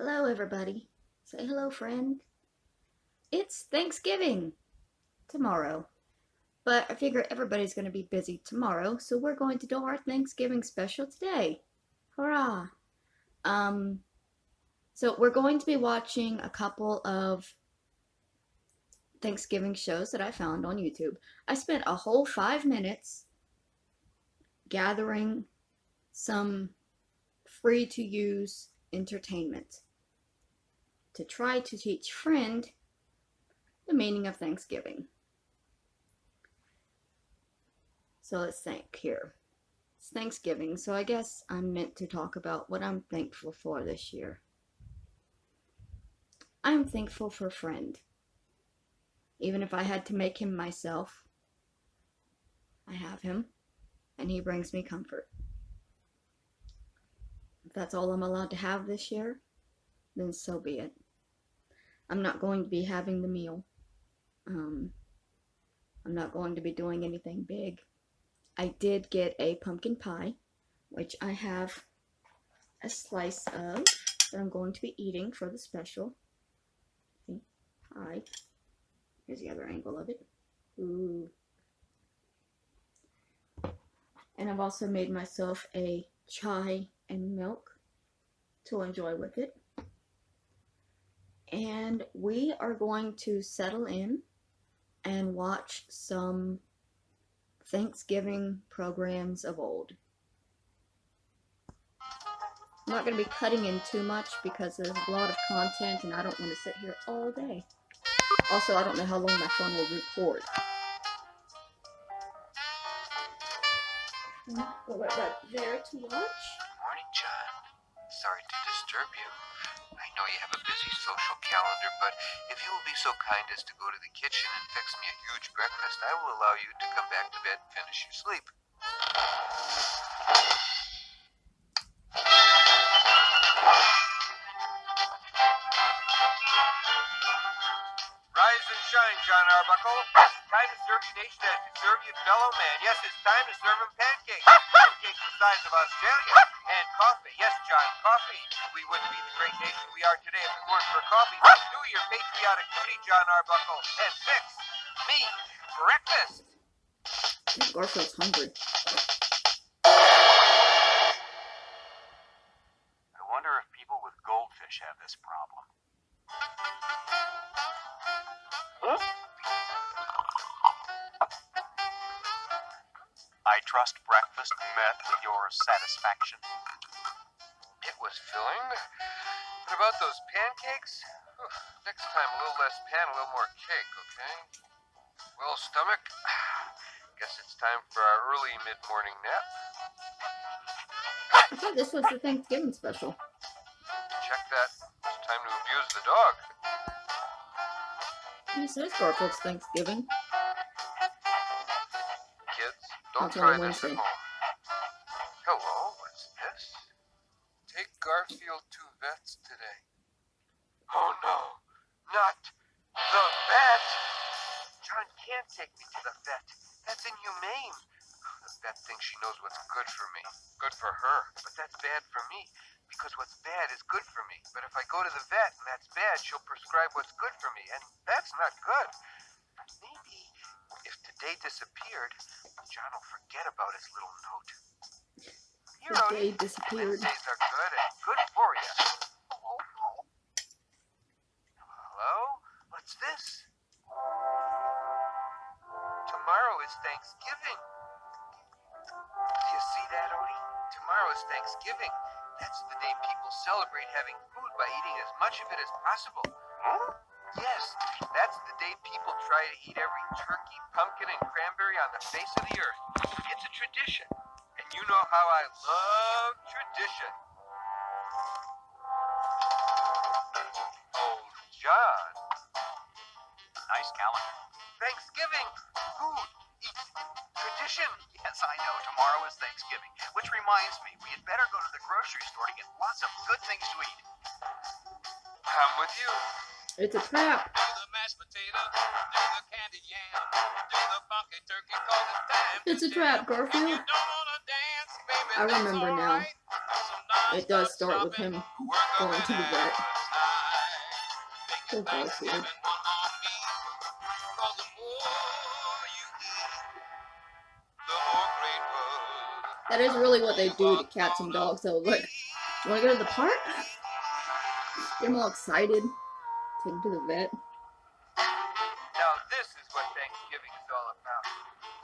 Hello, everybody. Say hello, friend. It's Thanksgiving tomorrow, but I figure everybody's going to be busy tomorrow, so we're going to do our Thanksgiving special today. Hurrah! Um, so we're going to be watching a couple of Thanksgiving shows that I found on YouTube. I spent a whole 5 minutes gathering some free to use entertainment to try to teach friend the meaning of Thanksgiving. So let's think here. It's Thanksgiving, so I guess I'm meant to talk about what I'm thankful for this year. I'm thankful for a friend. Even if I had to make him myself, I have him, and he brings me comfort. If that's all I'm allowed to have this year, then so be it. I'm not going to be having the meal. I'm not going to be doing anything big. I did get a pumpkin pie, which I have a slice of that I'm going to be eating for the special. See? Pie. Here's the other angle of it. Ooh. And I've also made myself a chai and milk to enjoy with it. And we are going to settle in and watch some Thanksgiving programs of old. I'm not going to be cutting in too much because there's a lot of content and I don't want to sit here all day. Also, I don't know how long my phone will record. Go right back there to watch. Morning, John. Sorry to disturb you. I know you have a busy social calendar, but if you will be so kind as to go to the kitchen and fix me a huge breakfast, I will allow you to come back to bed and finish your sleep. Rise and shine, John Arbuckle. Time to serve your nation as you serve your fellow man. Yes, it's time to serve him pancakes. Pancakes the size of Australia. And coffee. Yes, John, coffee. We wouldn't be the great nation we are today if it weren't for coffee. So do your patriotic duty, John Arbuckle, and fix me breakfast. Garfield's hungry. I wonder if people with goldfish have this problem. I trust breakfast met your satisfaction. It was filling. What about those pancakes? Next time, a little less pan, a little more cake, okay? Well, stomach, guess it's time for our early mid-morning nap. I thought this was the Thanksgiving special. Check that. It's time to abuse the dog. This is Garfield's Thanksgiving. Kids, don't That's try on this at Wednesday. home. Hello, what's this? Take Garfield to vets today. Oh no, not the vet! John can't take me to the vet. That's inhumane. The vet thinks she knows what's good for me. Good for her. But that's bad for me. Because what's bad is good for me. But if I go to the vet and that's bad, she'll prescribe what's good for me. And that's not good. Maybe if today disappeared, John will forget about his little note. Here, The Odie. day disappeared. Wednesdays are good and good for you. Hello? What's this? Tomorrow is Thanksgiving. Do you see that, Odie? Tomorrow is Thanksgiving. That's the day people celebrate having food by eating as much of it as possible. Yes, that's the day people try to eat every turkey, pumpkin, and cranberry on the face of the earth. It's a tradition. And you know how I love tradition. Oh, John. Nice calendar. Thanksgiving. Food. Eat. Tradition. Yes, I know. Tomorrow is Thanksgiving. Which reminds me, we had better go to the grocery store to get lots of good things to eat. I'm with you. It's a trap. Do the mashed potato, do the candy yam, do the funky turkey, 'cause it's time. It's a trap, If Garfield. you don't wanna dance, baby, I that's remember now. alright. Some It does start with him going to the vet. Poor Poor Garfield. That is really what they do to cats and dogs, though. Look, you want to go to the park? Get them all excited. Take them to the vet. Now this is what Thanksgiving is all about.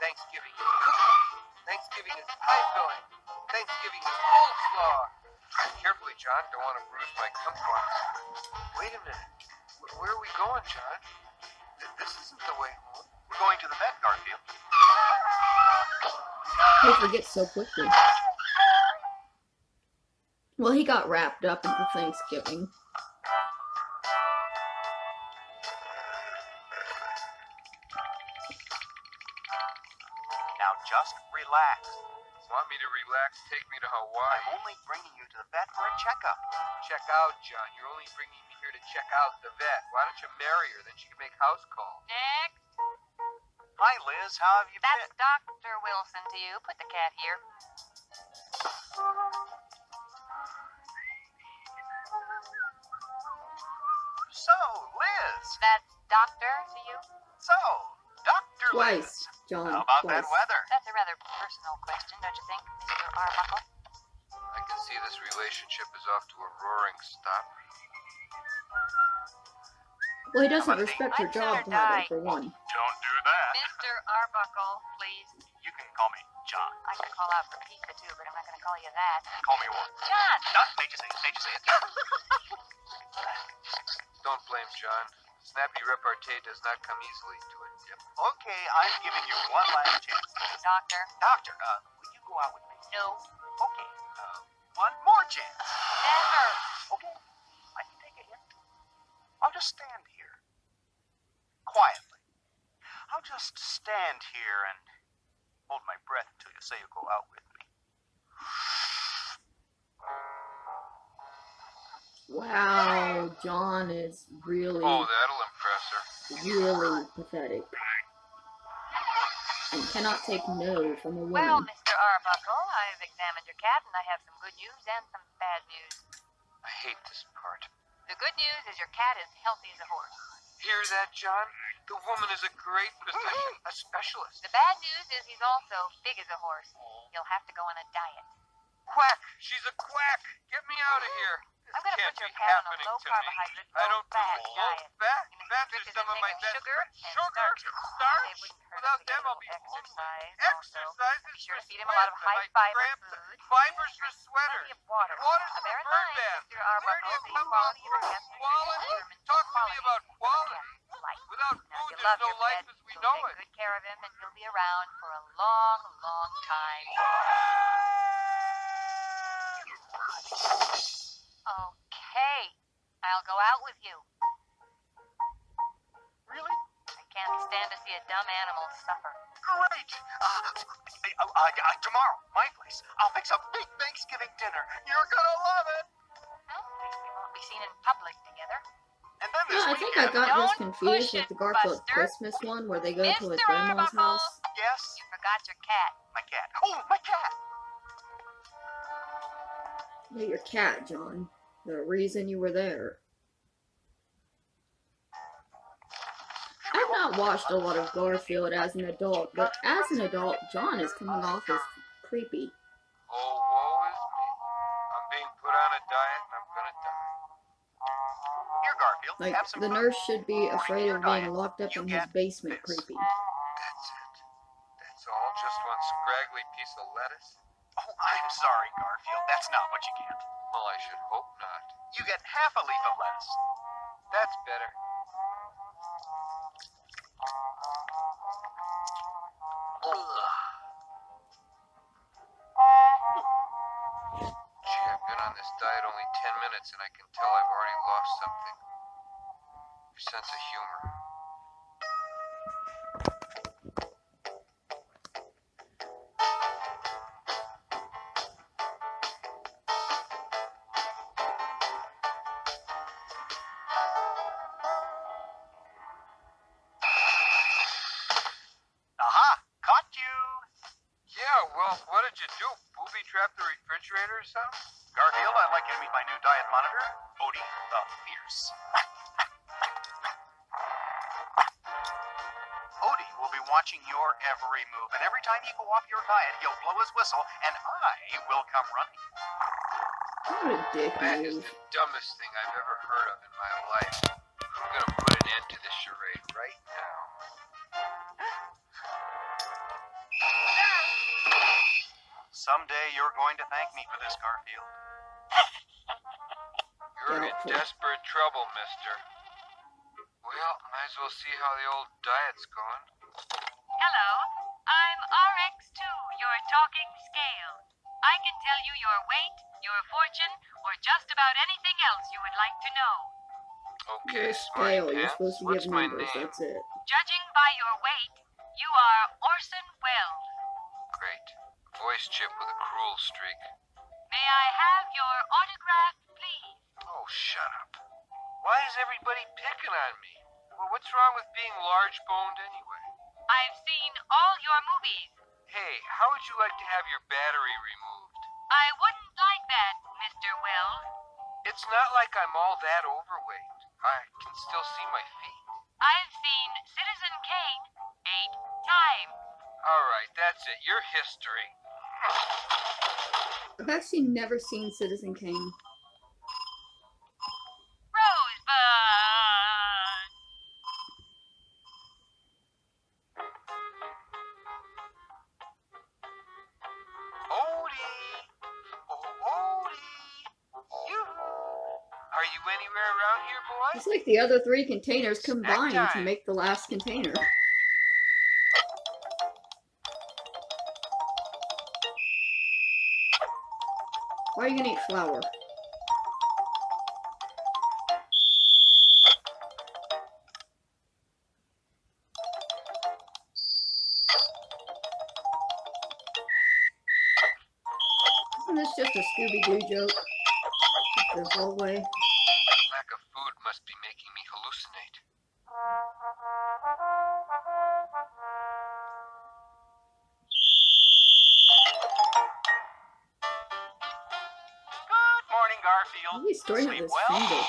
Thanksgiving is cooking. Thanksgiving is pie filling. Thanksgiving is coleslaw. Carefully, John. Don't want to bruise my kumquats. Wait a minute. Where are we going, John? This isn't the way home. We're going to the vet, Garfield. He forgets so quickly. Well, he got wrapped up into Thanksgiving. Now just relax. Want me to relax? Take me to Hawaii. I'm only bringing you to the vet for a checkup. Check out, John. You're only bringing me here to check out the vet. Why don't you marry her? Then she can make house calls. Next. Hi, Liz. How have you That's been? Dr. Wilson to you. Put the cat here. So, Liz. That's Doctor to you. So, Dr. Twice, Liz. John. How about Twice. that weather? That's a rather personal question, don't you think, Mr. Arbuckle? I can see this relationship is off to a roaring stop. Well, he doesn't respect her I'd job rather title, die. for one. Don't do that. Mr. Arbuckle, please. You can call me John. I could call out for pizza too, but I'm not going to call you that. Call me what? John! No, made you say it. Made you say it. Don't blame John. Snappy repartee does not come easily to a dip. Okay, I'm giving you one last chance. Doctor. Doctor, will you go out with me? No. Okay, one more chance. Never. Okay, I can take a hint. I'll just stand here. Quietly. I'll just stand here and hold my breath until you say you'll go out with me. Wow, John is really, Oh, that'll impress her. really pathetic. And cannot take no from a Well, woman. Mr. Arbuckle, I've examined your cat, and I have some good news and some bad news. I hate this part. The good news is your cat is healthy as a horse. Hear that, John? The woman is a great physician, a specialist. The bad news is he's also big as a horse. He'll have to go on a diet. Quack! She's a quack! Get me out of here! This I'm going to can't put your be cat on a happening low to me. carbohydrate, I low don't do fat low diet. fat. You must Fats are restrict his some of my intake of best sugar friends. and Sugar, It starch. wouldn't hurt Without him to get them, a I'll little be exercise. exercise Also, is be sure for to feed him a lot of sweat. high I fiber cramp. food. Fibers for sweaters. Plenty of water. Water's for Bear in bird mind, bath. Mr. Where do Arbuckle, you the come quality up of a with cat's nutrition quality? determines Talk the to me about quality of a quality. cat's life. Without Now, food, you there's love no your life pet, as we so know take it. good care of him, and he'll be around for a long, long time. Okay, I'll go out with you. Really? I can't stand to see a dumb animal suffer. Great! Tomorrow, my place. I'll fix a big Thanksgiving dinner. You're gonna love it. Well, at least we won't be seen in public together. And then this Yeah, I think I weekend, got this Don't confused push with it, the Garfield Buster. Christmas one where they go to his Mr. grandma's Arbuckle. house. yes, You forgot your cat. my cat. Oh, my cat! Yeah, your cat, John. The reason you were there. I've not watched a lot of Garfield as an adult, but as an adult, John is coming off as creepy. Oh, woe is me. I'm being put on a diet and I'm gonna die. Here, Garfield, Like, have some the food. nurse should be afraid of being locked up You in his get basement this. creepy. That's it. That's all. Just one scraggly piece of lettuce? Oh, I'm sorry, Garfield. That's not what you get. Well, I should hope not. You get half a leaf of lettuce. That's better. Gee, I've been on this diet only 10 minutes and I can tell I've already lost something. Your sense of humor. Aha! Caught you! Yeah, well, what did you do? Booby trap the refrigerator or something? Garfield, I my new diet monitor, Odie the Fierce. Odie will be watching your every move, and every time you go off your diet, he'll blow his whistle, and I will come running. What a dick That is move. the dumbest thing I've ever heard of in my life. I'm gonna put an end to this charade right now. Someday you're going to thank me for this, Garfield. You're in Doubtful. desperate trouble, mister. Well, might as well see how the old diet's going. Hello, I'm RX2, your talking scale. I can tell you your weight, your fortune, or just about anything else you would like to know. Okay, You're a smarty scale. You're pants. supposed to What's give my numbers. name? That's it. Judging by your weight, you are Orson Welles. Great. Voice chip with a cruel streak. May I have your autograph, please? Oh, shut up. Why is everybody picking on me? Well, what's wrong with being large-boned anyway? I've seen all your movies. Hey, how would you like to have your battery removed? I wouldn't like that, Mr. Wells. It's not like I'm all that overweight. I can still see my feet. I've seen Citizen Kane 8 times. All right, that's it. Your history. I've actually never seen Citizen Kane. Rosebud! Odie! Oh, Odie! You! Are you anywhere around here, boy? It's like the other three containers combined to time. make the last container. Why are you gonna eat flour? Isn't this just a Scooby-Doo joke? The whole way. Lack of food must be making me hallucinate. Good morning, Garfield. Why are we storing Sleep up this well? fungal?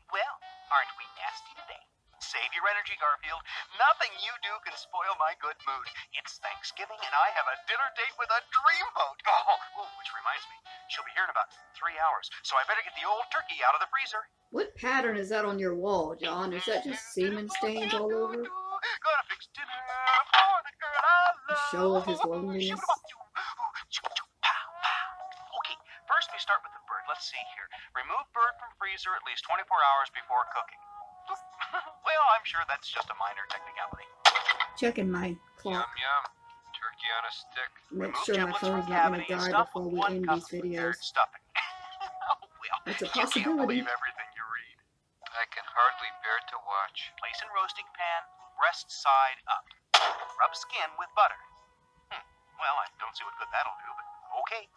Well, aren't we nasty today? Save your energy, Garfield. Nothing you do can spoil my good mood. It's Thanksgiving, and I have a dinner date with a dreamboat. Oh, which reminds me, she'll be here in about 3 hours, so I better get the old turkey out of the freezer. What pattern is that on your wall, John? Is that just semen stains all over? Gonna fix dinner for the girl I A love. show of his loneliness. Okay, first we start with the bird. Let's see here. Remove bird from freezer at least 24 hours before cooking. Well, I'm sure that's just a minor technicality. Checking my clock. Yum, yum. Turkey on a stick. Make Remove sure my giblets phone's from not gonna cavity and die stuff before with we 1 end cup these of prepared videos. stuffing. Oh, well, That's a you can't possibility. believe everything you read. I can hardly bear to watch. Place in roasting pan, breast side up. Rub skin with butter. Well, I don't see what good that'll do, but okay.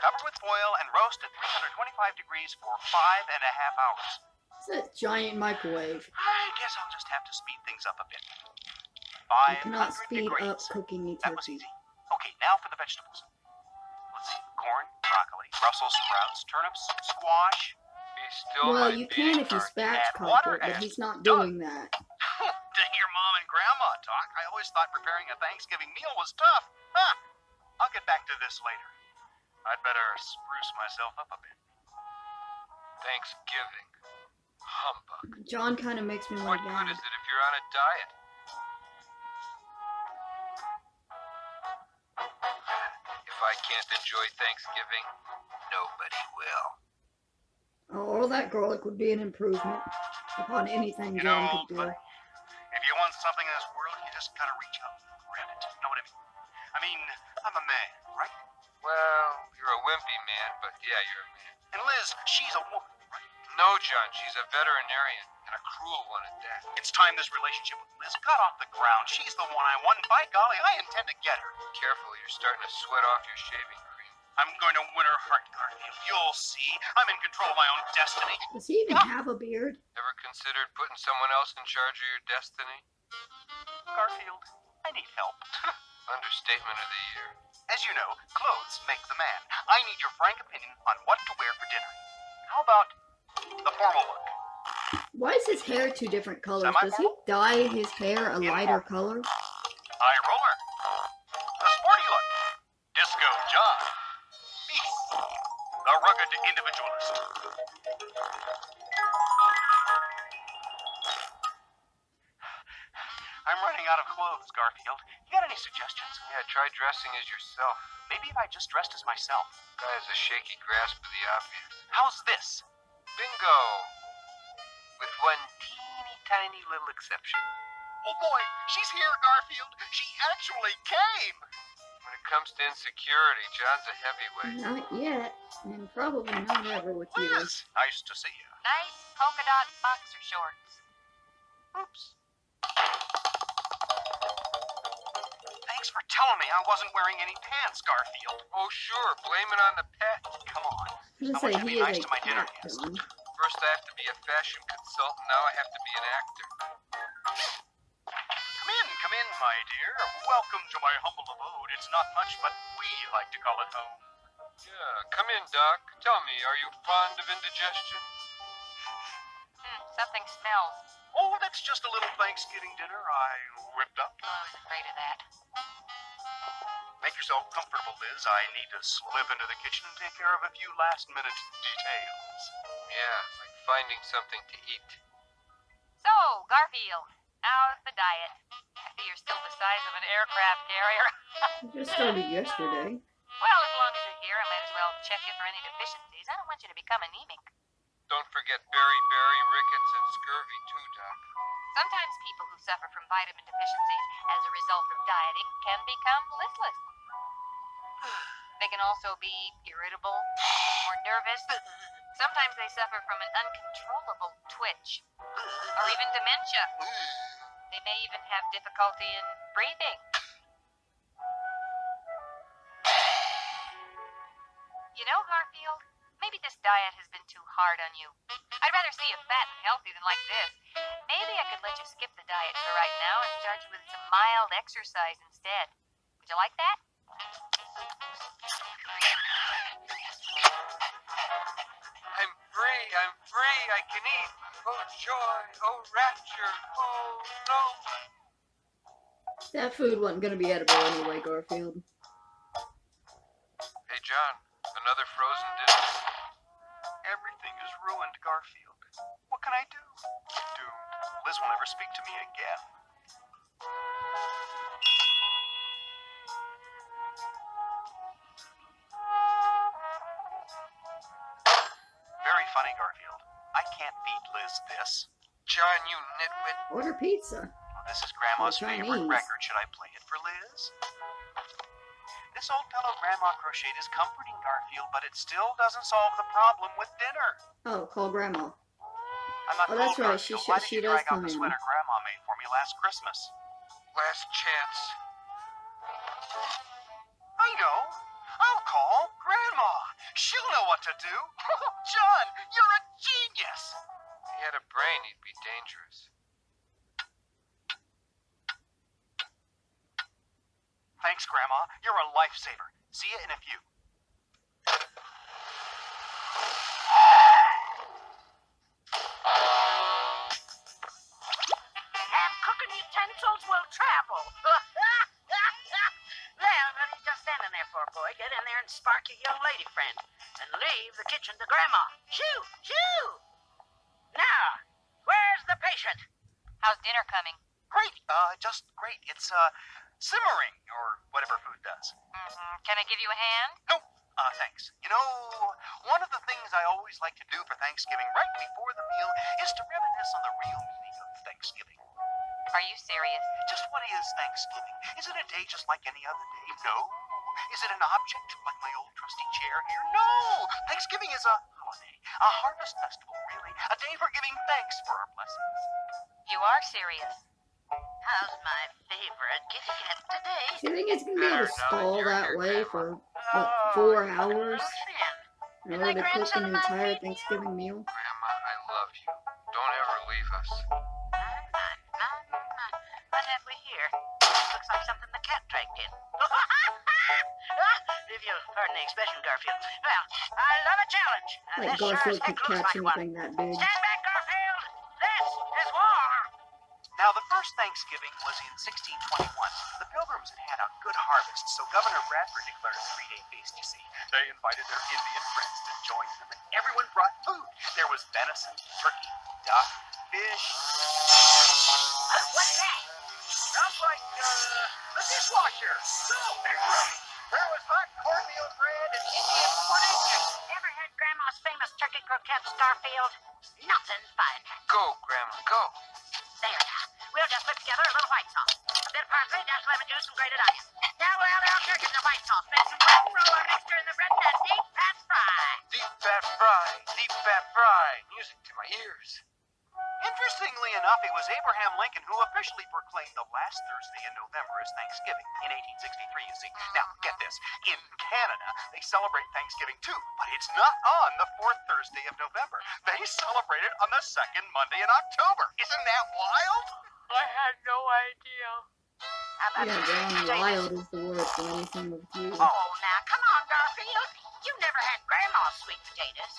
Cover with foil and roast at 325 degrees for 5.5 hours. It's a giant microwave. I guess I'll just have to speed things up a bit. You 500 cannot speed degrees. up cooking a That was turkey. easy. Okay, now for the vegetables. Let's see. Corn, broccoli, Brussels sprouts, turnips, squash. Be still Well, my you beating can if you heart. spatchcock water it, but and he's not done. doing that. To hear Mom and Grandma talk, I always thought preparing a Thanksgiving meal was tough. Huh. I'll get back to this later. I'd better spruce myself up a bit. Thanksgiving. Humbug. John kind of makes me What want to good vomit. is it if you're on a diet? If I can't enjoy Thanksgiving, nobody will. Oh, all that garlic would be an improvement upon anything You know, John old could do. buddy, if you want something in this world, you just gotta reach out and grab it. Know what I mean? I mean, I'm a man, right? Well, you're a wimpy man, but yeah, you're a man. And Liz, she's a woman, right? No, John, she's a veterinarian, and a cruel one at that. It's time this relationship with Liz got off the ground. She's the one I want, and by golly, I intend to get her. Careful, you're starting to sweat off your shaving cream. I'm going to win her heart, Garfield. You'll see. I'm in control of my own destiny. Does he even have a beard? Ever considered putting someone else in charge of your destiny? Garfield, I need help. A Understatement of the year. As you know, clothes make the man. I need your frank opinion on what to wear for dinner. How about the formal look? Why is his hair two different colors? Does he dye his hair a lighter color? High roller. The sporty look. Disco John. Me. The rugged individualist. I'm running out of clothes, Garfield. You got any suggestions? Yeah, try dressing as yourself. Maybe if I just dressed as myself. Guy has a shaky grasp of the obvious. How's this? Bingo! With one teeny tiny little exception. Oh boy, she's here, Garfield. She actually came. When it comes to insecurity, John's a heavyweight. Not yet, and probably not ever with you. Liz, nice to see you. Nice polka dot boxer shorts. Oops. Thanks for telling me I wasn't wearing any pants, Garfield. Oh, sure, blame it on the pet. Come on. I was I gonna want say you to he be is nice a to my dinner cat, guest. John. First I have to be a fashion consultant, now I have to be an actor. Come in, my dear. Welcome to my humble abode. It's not much, but we like to call it home. Yeah, come in, Doc. Tell me, are you fond of indigestion? Something smells. Oh, that's just a little Thanksgiving dinner I whipped up. Oh, I was afraid of that. Make yourself comfortable, Liz. I need to slip into the kitchen and take care of a few last-minute details. Yeah, like finding something to eat. So, Garfield, how's the diet? I see you're still the size of an aircraft carrier. It just started yesterday. Well, as long as you're here, I might as well check in for any deficiencies. I don't want you to become anemic. Don't forget beriberi, rickets, and scurvy too, Doc. Sometimes people who suffer from vitamin deficiencies as a result of dieting can become listless. They can also be irritable or nervous. Sometimes they suffer from an uncontrollable twitch or even dementia. They may even have difficulty in breathing. You know, Garfield, maybe this diet has been too hard on you. I'd rather see you fat and healthy than like this. Maybe I could let you skip the diet for right now and start you with some mild exercise instead. Would you like that? I'm free, I can eat. Oh joy, oh rapture, oh no. That food wasn't gonna be edible anyway, Garfield. Hey John, another frozen dinner? Everything is ruined, Garfield. What can I do? Doomed. Liz will never speak to me again. Very funny, Garfield. I can't feed Liz this. John, you nitwit. Order pizza. This is Grandma's Or favorite Chinese. record. Should I play it for Liz? This old fellow Grandma crocheted is comforting, Garfield, but it still doesn't solve the problem with dinner. Oh, call Grandma. I'm not Oh, that's cold, right. Garfield. Why did She you does drag out come the in. sweater Grandma made for me last Christmas? Last chance. I know. I'll call Grandma. She'll know what to do. John, you're a genius. If he had a brain, he'd be dangerous. Thanks, Grandma. You're a lifesaver. See you in a few. And cooking utensils will travel. Well, what are you just standing there for, boy? Get in there and spark your young lady friend. And leave the kitchen to Grandma. Shoo! Shoo! Now, where's the patient? How's dinner coming? Great. Just great. It's, simmering, or whatever food does. Can I give you a hand? Nope. Thanks. You know, one of the things I always like to do for Thanksgiving right before the meal is to reminisce on the real meaning of Thanksgiving. Are you serious? Just what is Thanksgiving? Is it a day just like any other day? No. Is it an object like my old trusty chair here? No. Thanksgiving is a holiday, a harvest festival, really. A day for giving thanks for our blessings. You are serious. How's my favorite kitty cat today? Do you think it's gonna be able to Better not. stall You're that here, way Grandma. for, what, 4 hours Finn. in order to cook an entire Thanksgiving meal? Grandma, I love you. Don't ever leave us. What have we here? Looks like something the cat dragged in. the expression, Garfield. Well, I love a challenge. Like This sure as Garfield heck could looks catch like one. anything that big. Stand back, Garfield. This is war. Now, the first Thanksgiving was in 1621. The Pilgrims had had a good harvest, so Governor Bradford declared a 3-day feast, you see. They invited their Indian friends to join them, and everyone brought food. There was venison, turkey, duck, fish. What's that? Sounds like, the dishwasher. So, there was hot cornmeal bread and Indian pudding. Ever had Grandma's famous turkey croquettes, Garfield? Nothing finer. Go, Grandma, go. There now. We'll just put together a little white sauce. A bit of parsley, dashed lemon juice, some grated onion. Now we'll add our turkey to the white sauce. Make some bread and roll our mixture in the bread and a deep fat fry. Deep fat fry, deep fat fry. Music to my ears. Interestingly enough, it was Abraham Lincoln who officially proclaimed the last Thursday in November as Thanksgiving in 1863, you see. Now, get this. In Canada, they celebrate Thanksgiving too, but it's not on the 4th Thursday of November. They celebrate it on the 2nd Monday in October. Isn't that wild? I had no idea. Yeah, going wild is the word for anything with you. Oh, now, come on, Garfield. You never had Grandma's sweet potatoes.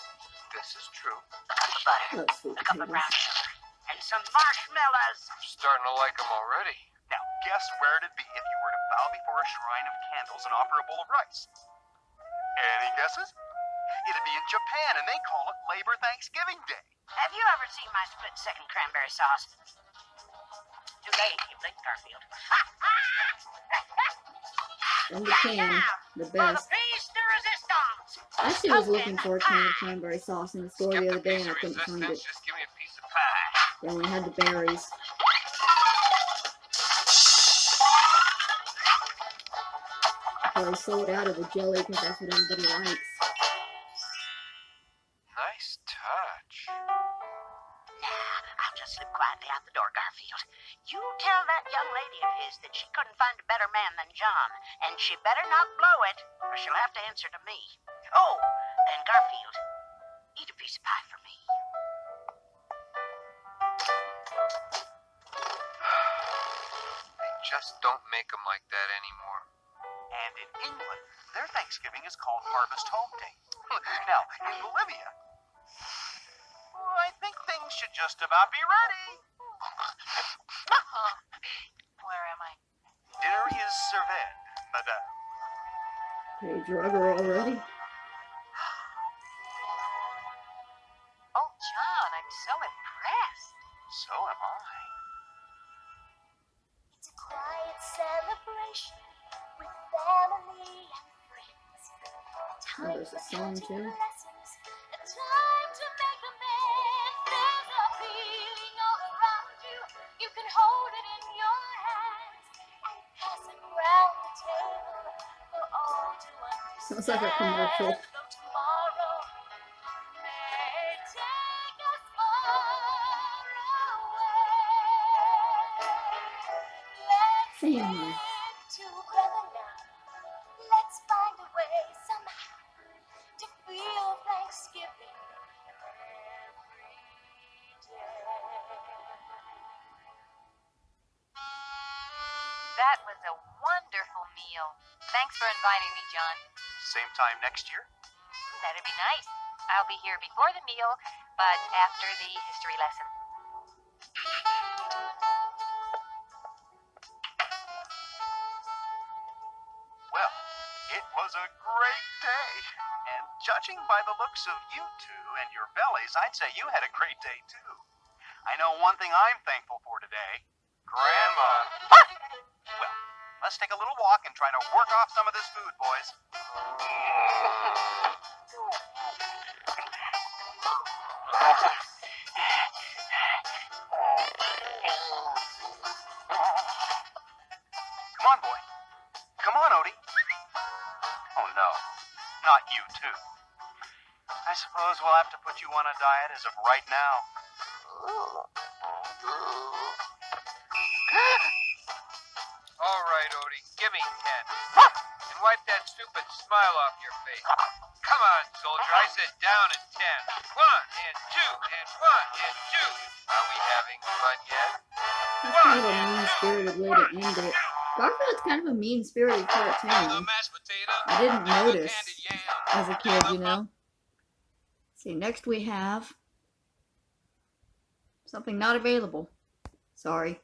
This is true. A cup of butter, That's sweet a cup of potatoes. brown sugar, and some marshmallows. I'm starting to like them already. Now, guess where it'd be if you were to bow before a shrine of candles and offer a bowl of rice? Any guesses? It'd be in Japan, and they call it Labor Thanksgiving Day. Have you ever seen my split-second cranberry sauce? Too late, you blinked, Garfield. From the can, the For the best. piece de resistance. I actually was looking for a can of cranberry sauce in the store Skip the the other day piece and I of couldn't find it. resistance, just give me a piece of pie. They only had the berries. So I sold out of the jelly because that's what everybody likes. Nice touch. Now, I'll just slip quietly out the door, Garfield. You tell that young lady of his that she couldn't find a better man than John, and she better not blow it, or she'll have to answer to me. Oh, and Garfield, eat a piece of pie for me. They just don't make them like that anymore. And in England, their Thanksgiving is called Harvest Home Day. Now, in Bolivia, well, I think things should just about be ready. Where am I? Dinner is served, madame. Okay, drug her already? Oh, John, I'm so impressed. So am I. It's a quiet celebration with family and friends. Oh, there's a song too. Lessons, a time to make amends. There's a feeling all around you. You can hold it in your hands and pass it around the table for all to understand. Sounds like a commercial. Though tomorrow may take us far away. Let's Family. live together now. Let's find a way somehow to feel Thanksgiving every day. That was a wonderful meal. Thanks for inviting me, John. Same time next year? That'd be nice. I'll be here before the meal, but after the history lesson. Well, it was a great day. And judging by the looks of you two and your bellies, I'd say you had a great day too. I know one thing I'm thankful for today. Grandma. Well, let's take a little walk and try to work off some of this food, boys. Come on, boy. Come on, Odie. Oh, no. Not you, too. I suppose we'll have to put you on a diet as of right now. All right, Odie, give me 10. And wipe that stupid smile off your face. Come on, soldier, I said down in 10. 1 and 2 and 1 and 2. Are we having fun yet? That's kind of a mean-spirited way to end it. Garfield's kind of a mean-spirited The cartoon. mashed potato. I didn't do the notice. candied as a kid, you know. See, next we have something not available. Sorry.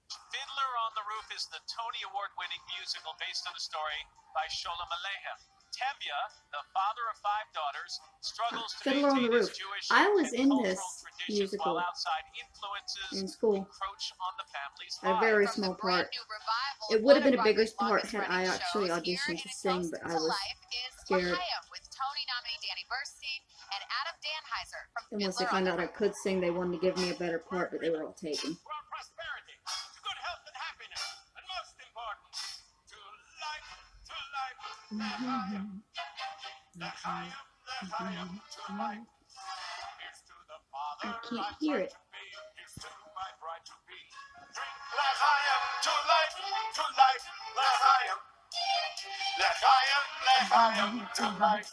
Fiddler on the Roof is the Tony Award-winning musical based on a story by Sholem Aleichem. Tevye, the father of 5 daughters, struggles to Fiddler on the maintain Roof. his Jewish I was and in cultural this traditions musical while outside influences in school. encroach on the family's At a lives. very From small the brand part. new revival It of would have one been of a bigger Broadway's part had longest-running I actually shows, auditioned Here to in sing, Close but to I was Life is scared. L'Chaim with Tony nominee Danny Burstein and Adam Danheiser from Then once they Fiddler on found the out I Roof. could sing, they wanted to give me a better part, but they were all taken. For our prosperity, to good health and happiness, and most important, to life, L'chaim, L'chaim, L'chaim, to life. Here's to the father I can't hear it. to be, here's to my bride to be. Drink L'chaim, to life, L'chaim. L'chaim, L'chaim, to life.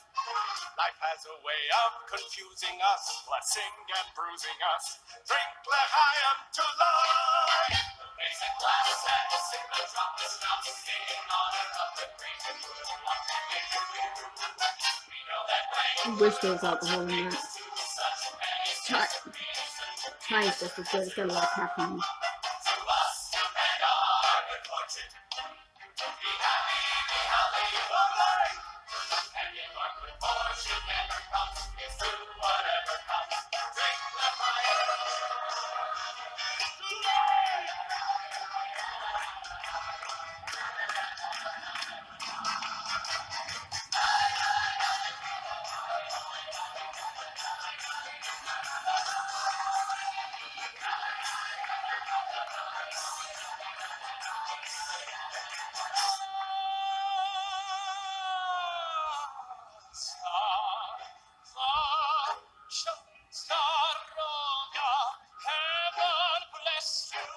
Life has a way of confusing us, blessing and bruising us. Drink L'chaim to life. Raise a glass and sing the trumpet sound, in honor of the great and good one that made the year. We know that I wish there was alcohol in that. Chai's just as good. It's got a lot of caffeine. to us and our good fortune. Be happy, live a life. And if our good fortune never comes, it's through whatever comes. Drink L'chaim to life. Heaven bless you,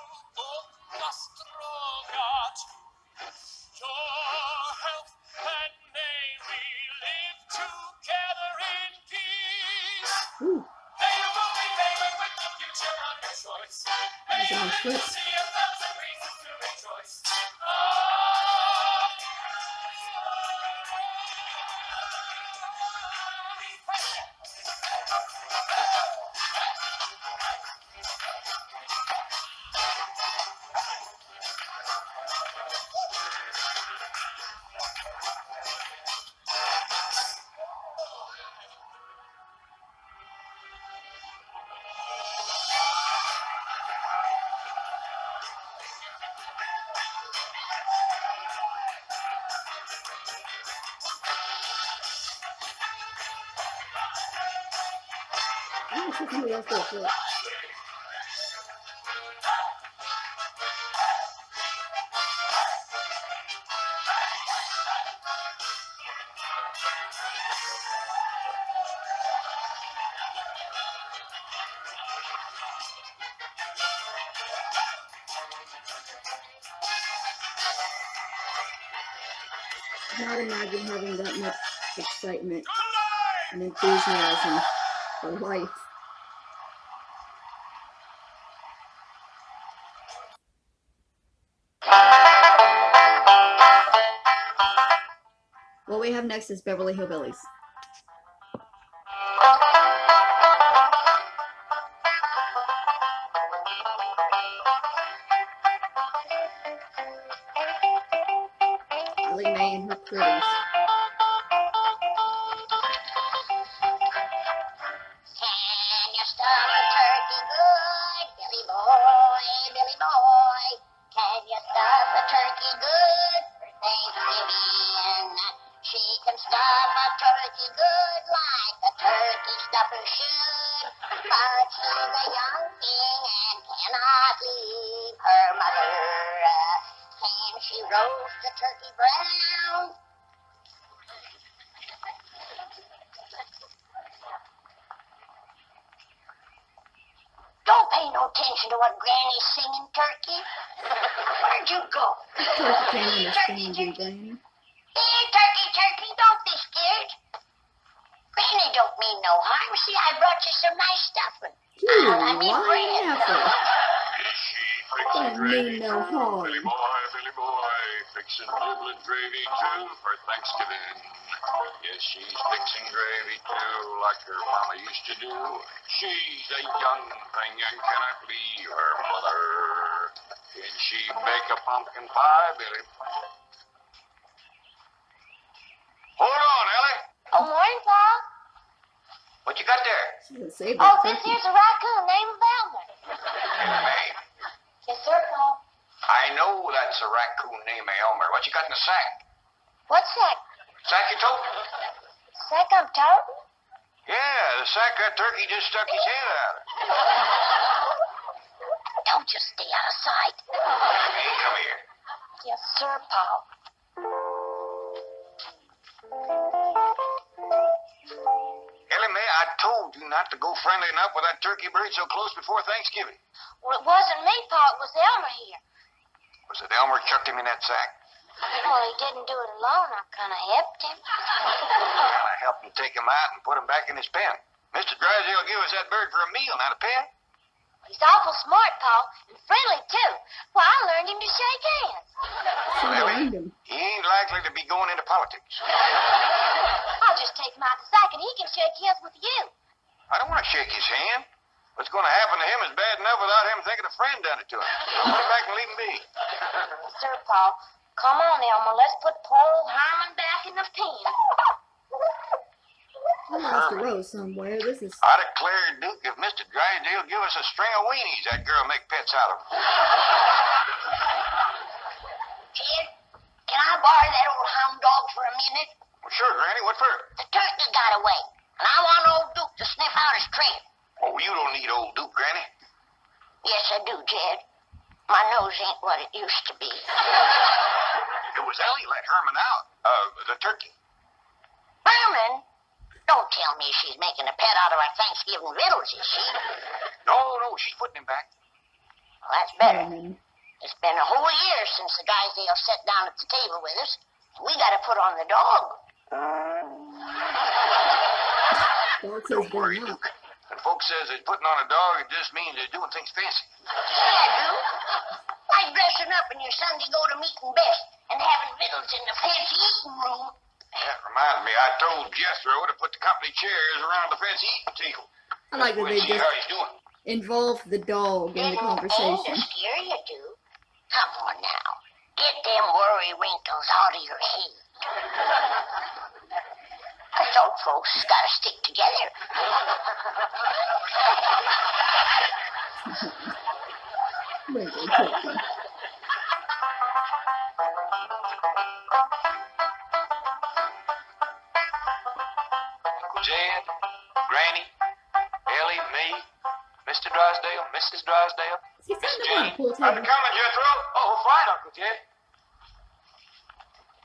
Adrasdea. Your health, and may we live together in peace. Ooh, May you all be favored with the future of your choice. May that's you a nice flip. see a thousand reasons to rejoice. I wish somebody else did a flip. I cannot imagine having that much excitement and enthusiasm for life. What we have next is Beverly Hillbillies. Ellie Mae and her critters. Can you stuff a turkey good, Billy boy, Billy boy? Can you stuff a turkey good for Thanksgiving? She can stuff a turkey good like a turkey stuffer should, but she's a young thing and cannot leave her mother. Can she roast a turkey brown? Don't pay no attention to what Granny's singing, Turkey. Where'd you go? Turkey can't understand you, Granny. Here, Turkey, Turkey, don't be scared. Granny don't mean no harm. See, I brought you some nice stuffing. You I mean lying bread. heifer. Fixin' Don't mean no too, harm. Billy boy, fixin' nibblin' gravy too for Thanksgiving. Yes, she's fixing gravy too, like her mama used to do. She's a young thing and cannot be her mother. Can she bake a pumpkin pie, Billy? Hold on, Ellie. Oh, morning, Paul. What you got there? She would save Oh, that this turkey. here's a raccoon named Velma. May. Yes, sir, Paul. I know that's a raccoon named Elmer. What you got in the sack? What's that? Sack you told? Sack I'm toting? Yeah, the sack that turkey just stuck his head out of. Don't just stay out of sight. Hey, come here. Yes, sir, Paul. Ellie Mae, I told you not to go friendly enough with that turkey bird so close before Thanksgiving. Well, it wasn't me, Paul. It was Elmer here. Was it Elmer chucked him in that sack? Well, he didn't do it alone. I kind of helped him. Well, I helped him take him out and put him back in his pen. Mr. Drysdale gave us that bird for a meal, not a pet. He's awful smart, Paul, and friendly, too. Well, I learned him to shake hands. She Ellie, learned him. he ain't likely to be going into politics. I'll just take him out the sack, and he can shake hands with you. I don't want to shake his hand. What's going to happen to him is bad enough without him thinking a friend done it to him. Put him back and leave him be. Yes, sir, Paul. Come on, Elmer. Let's put poor old Harmon back in the pen. I lost a rose somewhere. This is. I declare, Duke, if Mr. Drysdale give us a string of weenies, that girl make pets out of them. Jed, can I borrow that old hound dog for a minute? Well, sure, Granny. What for? The turkey got away, and I want old Duke to sniff out his trail. Oh, you don't need old Duke, Granny. Yes, I do, Jed. My nose ain't what it used to be. It was Ellie let Herman out. The turkey. Herman? Don't tell me she's making a pet out of our Thanksgiving victuals, is she? No, she's putting him back. Well, that's better. Herman. It's been a whole year since the Drysdale sat down at the table with us. We got to put on the dog. Dog says Don't worry, they're not. Duke. When folks says they're putting on a dog, it just means they're doing things fancy. Yeah, Duke. Like dressing up in your Sunday go-to-meeting best and having victuals in the fancy eating room. That reminds me, I told Jethro to put the company chairs around the fancy eating table. I like that We'll they see just how he's doing. involve the dog in the Didn't aim to conversation. scare you, Duke. Come on now. Get them worry wrinkles out of your head. Us old folks gotta stick together. Wrinkle turkey. Uncle Jed, Granny, Ellie, me, Mr. Drysdale, Mrs. Drysdale, He's Miss kind of Jenny. on a pool I'm table. coming, Jethro. Oh, fine, Uncle Jed.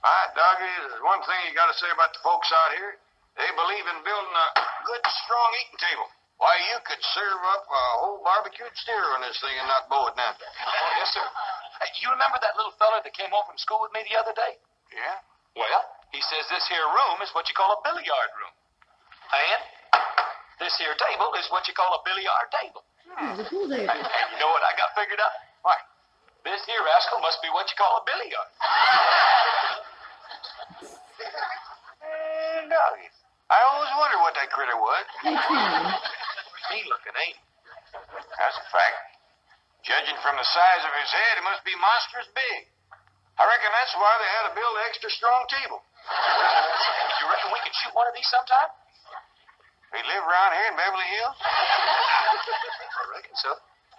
All right, Doggy, there's one thing you got to say about the folks out here. They believe in building a good, strong eating table. Why, you could serve up a whole barbecued steer on this thing and not bow it down. Oh, yes, sir. Hey, you remember that little fella that came home from school with me the other day? Yeah? Well, he says this here room is what you call a billiard room. And this here table is what you call a billiard table. Oh, the pool table. And you know what I got figured out? Why? This here rascal must be what you call a billiard. Doggy, I always wondered what that critter was. Hey, Tom. Mean looking, ain't he? That's a fact. Judging from the size of his head, he must be monstrous big. I reckon that's why they had to build an extra strong table. You reckon we could shoot one of these sometime? They live around here in Beverly Hills? I reckon so.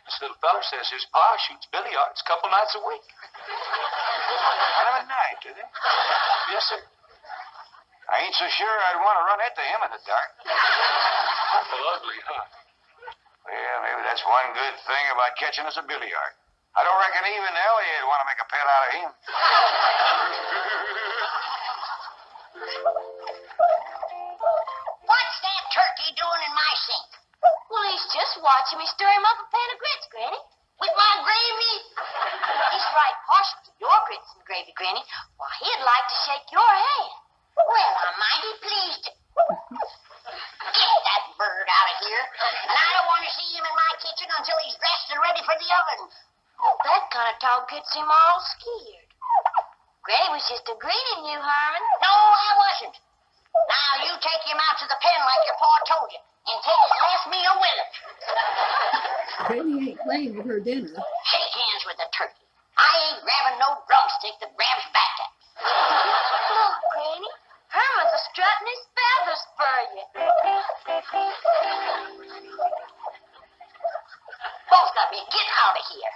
This little fella says his pa shoots billiards a couple nights a week. Kind of a night, do they? Yes, sir. I ain't so sure I'd want to run into him in the dark. Awful ugly, huh? Well, maybe that's one good thing about catching us a billiard. I don't reckon even Elliot would want to make a pet out of him. What's that turkey doing in my sink? Well, he's just watching me stir him up a pan of grits, Granny. With my gravy? He's right partial to your grits and gravy, Granny. Why, he'd like to shake your hand. Well, I'm mighty pleased. Get that bird out of here. And I don't want to see him in my kitchen until he's dressed and ready for the oven. Well, that kind of talk gets him all scared. Granny was just a greeting you, Harmon. No, I wasn't. Now you take him out to the pen like your pa told you, and take his last meal with him. Granny ain't playing with her dinner. Shake hands with the turkey. I ain't grabbing no drumstick that grabs back at me. Look, Granny, Herman's a strutting his feathers for you. Both of you, get out of here.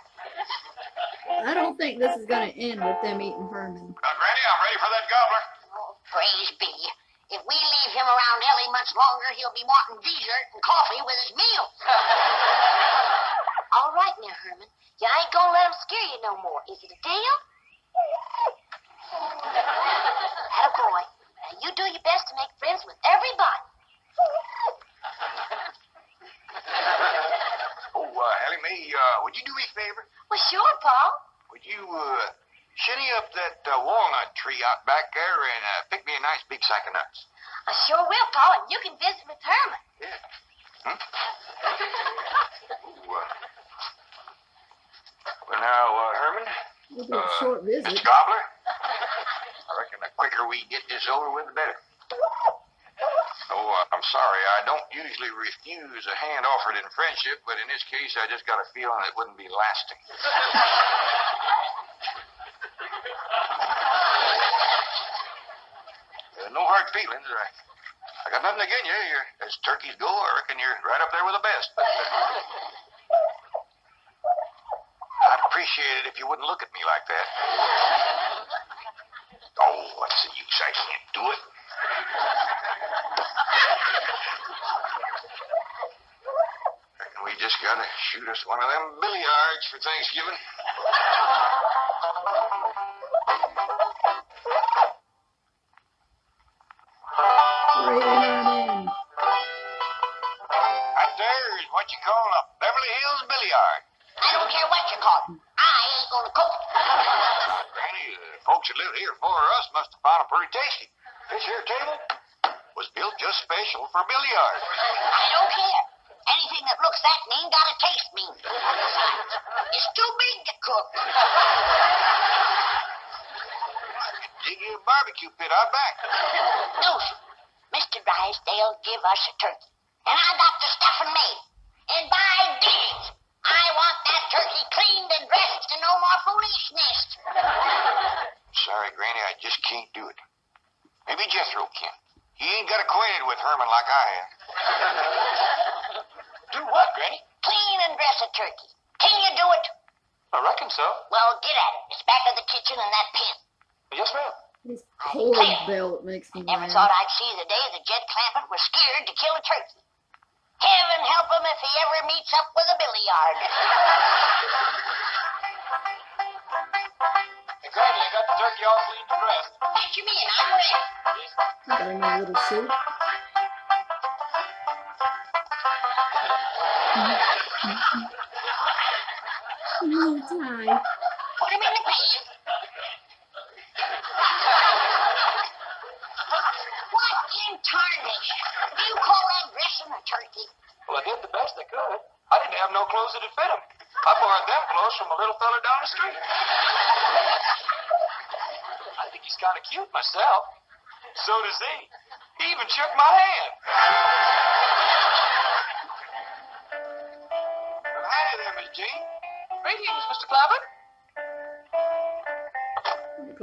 I don't think this is gonna end with them eating Herman. Granny, I'm ready for that gobbler. Oh, praise be. If we leave him around Ellie much longer, he'll be wanting dessert and coffee with his meals. All right now, Herman. You ain't gonna let him scare you no more. Is it a deal? Attaboy. Now you do your best to make friends with everybody. Oh, Ellie Mae, would you do me a favor? Well, sure, Pa. Would you, shinny up that walnut tree out back there and pick me a nice big sack of nuts? I sure will, Pa, and you can visit with Herman. Yeah. Hmm? Oh, well, now, Herman, It'll be a short visit. Mr. Gobbler, I reckon the quicker we get this over with, the better. Oh, I'm sorry. I don't usually refuse a hand offered in friendship, but in this case, I just got a feeling it wouldn't be lasting. No hard feelings. I got nothing against you. As turkeys go, I reckon you're right up there with the best. But, I'd appreciate it if you wouldn't look at me like that. Oh, what's the use? I can't do it. Reckon we just gotta shoot us one of them billiards for Thanksgiving. Great Herman. That there is what you call a Beverly Hills billiard. I don't care what you call it. I ain't gonna cook it. Granny, the folks that lived here before us must have found it pretty tasty. This here table was built just special for billiards. I don't care. Anything that looks that mean gotta taste mean. It's too big to cook. Dig you a barbecue pit out back. No, sir. Mr. Drysdale give us a turkey. And I got the stuffing made. And by digs, I want that turkey cleaned and dressed and no more foolishness. Sorry, Granny, I just can't do it. Maybe Jethro can. He ain't got acquainted with Herman like I have. Do what, Granny? Clean and dress a turkey. Can you do it? I reckon so. Well, get at it. It's back of the kitchen in that pen. Yes, ma'am. His cord belt makes me Never laugh. thought I'd see the day that Jed Clampett was scared to kill a turkey. Heaven help him if he ever meets up with a billiard. Hey, Granny, I got the turkey all cleaned and dressed. What you mean? I'm ready. I got him a little soup. No time. Put him in the pan. What in tarnation? Do you call that dressing a turkey? Well, I did the best I could. I didn't have no clothes that'd fit him. I borrowed them clothes from a little fella down the street. I think he's kind of cute myself. So does he. He even shook my hand. Well, howdy there, Miss Jean. Greetings, Mr. Clampett.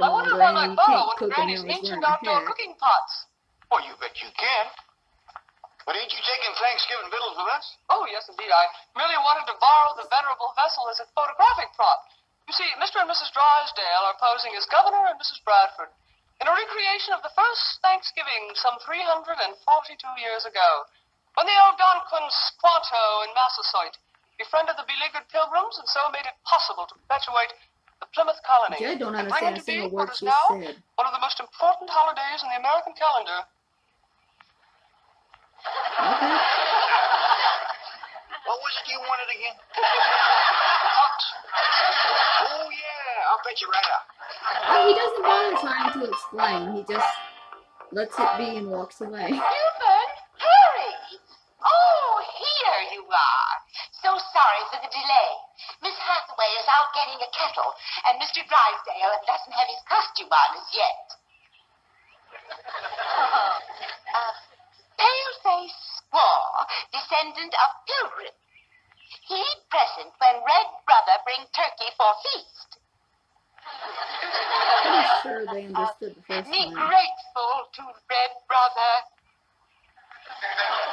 Come I on, wonder if I might Granny, you borrow can't one of cook a Granny's meal with ancient wearing a outdoor hat. cooking pots. Oh, you bet you can. But ain't you taking Thanksgiving victuals with us? Oh, yes, indeed. I merely wanted to borrow the venerable vessel as a photographic prop. You see, Mr. and Mrs. Drysdale are posing as Governor and Mrs. Bradford in a recreation of the first Thanksgiving some 342 years ago, when the Algonquin Squanto in Massasoit befriended the beleaguered Pilgrims and so made it possible to perpetuate the Plymouth colony. Jed don't and bring understand it a to be single what word is she now said. one of the most important holidays in the American calendar. Okay. What was it you wanted again? Pot. Oh, yeah. I'll bet you right out. Oh, he doesn't bother trying to explain. He just lets it be and walks away. Buford, hurry! Oh, here you are. So sorry for the delay. Miss Hathaway is out getting a kettle, and Mr. Drysdale doesn't have his costume on as yet. descendant of pilgrim. He present when red brother bring turkey for feast. Pretty sure they understood the first Me time. grateful to red brother.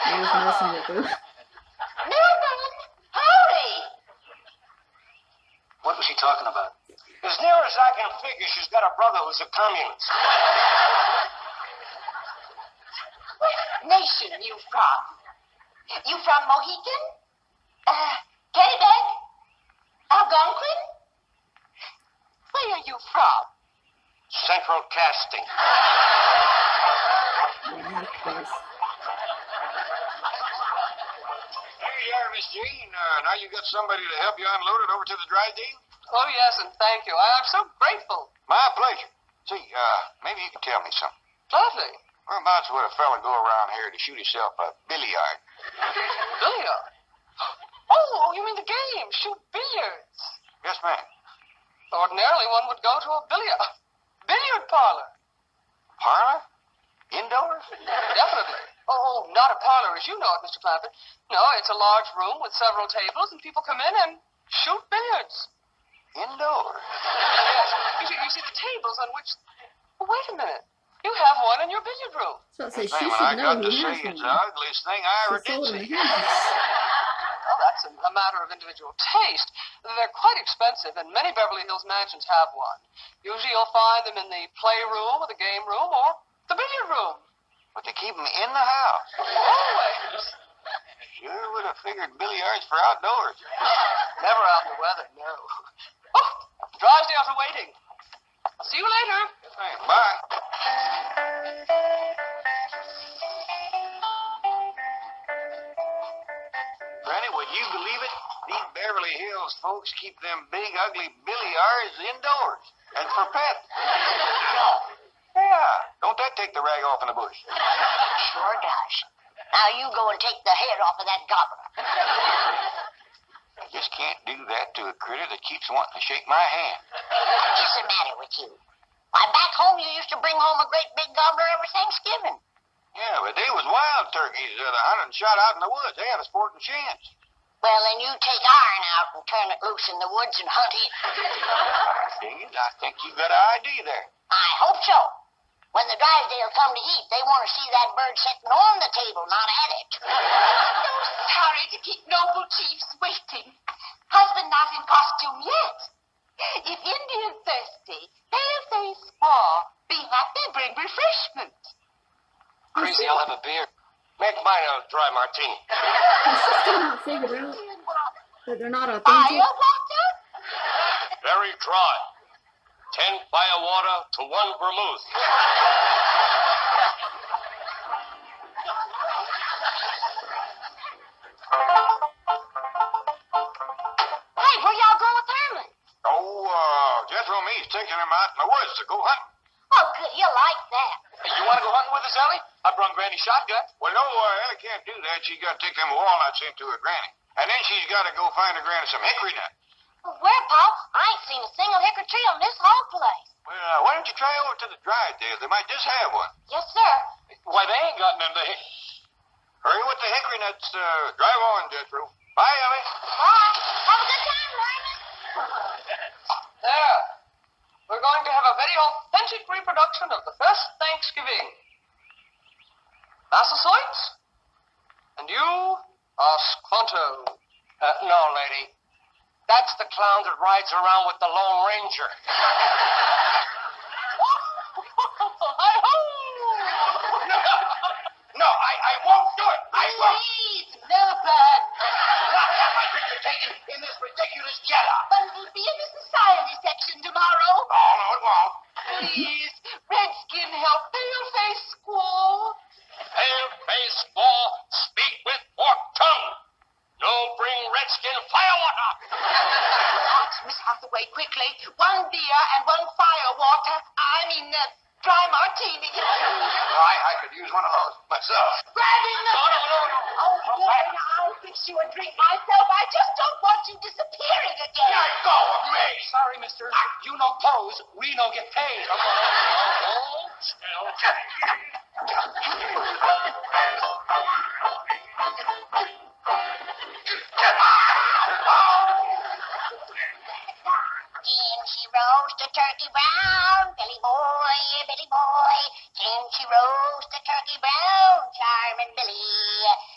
I was messing with you. Milburn, hurry! What was she talking about? As near as I can figure, she's got a brother who's a communist. What nation you from? You from Mohican? Kennebec? Algonquin? Where are you from? Central casting. Yeah, of course. There you are, Miss Jean. Now you got somebody to help you unload it over to the dry deal? Oh, yes, and thank you. I'm so grateful. My pleasure. See, maybe you can tell me something. Gladly. Whereabouts would a fella go around here to shoot himself a billiard? Billiard? Oh, you mean the game? Shoot billiards. Yes, ma'am. Ordinarily, one would go to a billiard parlor. Parlor? Indoors? Definitely. Oh, not a parlor as you know it, Mr. Clampett. No, it's a large room with several tables, and people come in and shoot billiards. Indoors? Yes. You see the tables on which... Oh, wait a minute. You have one in your billiard room. So I say she Hey, when should I know got he to say has it's one. the ugliest thing I ever She did sold him see. the house. Well, that's a matter of individual taste. They're quite expensive, and many Beverly Hills mansions have one. Usually you'll find them in the playroom or the game room or the billiard room. But they keep them in the house. Always. Sure would have figured billiards for outdoors. Never out in the weather, no. Oh, Drysdale's are waiting. I'll see you later. Hey, bye. Granny, would you believe it? These Beverly Hills folks keep them big, ugly billiards indoors and for pets. No. Yeah. Don't that take the rag off in the bush? Sure does. Now you go and take the head off of that gobbler. I just can't do that to a critter that keeps wanting to shake my hand. What's the matter with you? Why, back home you used to bring home a great big gobbler every Thanksgiving. Yeah, but they was wild turkeys that hunted and shot out in the woods. They had a sporting chance. Well, then you take iron out and turn it loose in the woods and hunt it. I think you got an idea there. I hope so. When the Drysdale come to eat, they want to see that bird sitting on the table, not at it. So sorry to keep noble chiefs waiting. Husband not in costume yet. If Indian thirsty, pale face paw, be happy, bring refreshment. Crazy, I'll have a beer. Make mine a dry martini. Has she still not figured out that they're not authentic? Fire water? Very dry. 10 fire water to 1 vermouth. Hey, where y'all going with Herman? Jethro and me's taking him out in the woods to go hunting. Oh, good, he'll like that. Hey, you want to go hunting with us, Ellie? I brung Granny's shotgun. Well, no, Ellie can't do that. She's got to take them walnuts into her granny. And then she's got to go find her granny some hickory nuts. Where, Paul? I ain't seen a single hickory tree on this whole place. Well, why don't you try over to the Drysdale? They might just have one. Yes, sir. Why, they ain't got none of the Hurry with the hickory nuts. Drive on, Jethro. Bye, Ellie. Bye. Have a good time, Herman. There. We're going to have a very authentic reproduction of the first Thanksgiving. Massasoit? And you are Squanto. No, lady. That's the clown that rides around with the Lone Ranger. Hi-ho! No, I won't do it. I won't. Please, Milburn. Not have my picture taken in this ridiculous getup. But it'll be in the society section tomorrow. Oh, no, it won't. Please, Redskin, help Paleface Squaw. Pale-faced squaw, speak with forked tongue. No, bring Redskin firewater. Miss Hathaway, quickly. 1 beer and 1 fire water. Dry martini. I could use one of those myself. Grab him. No. Oh, good. I'll fix you a drink myself. I just don't want you disappearing again. Let go of me. Sorry, mister. You no pose, we no get paid. Still. Billy.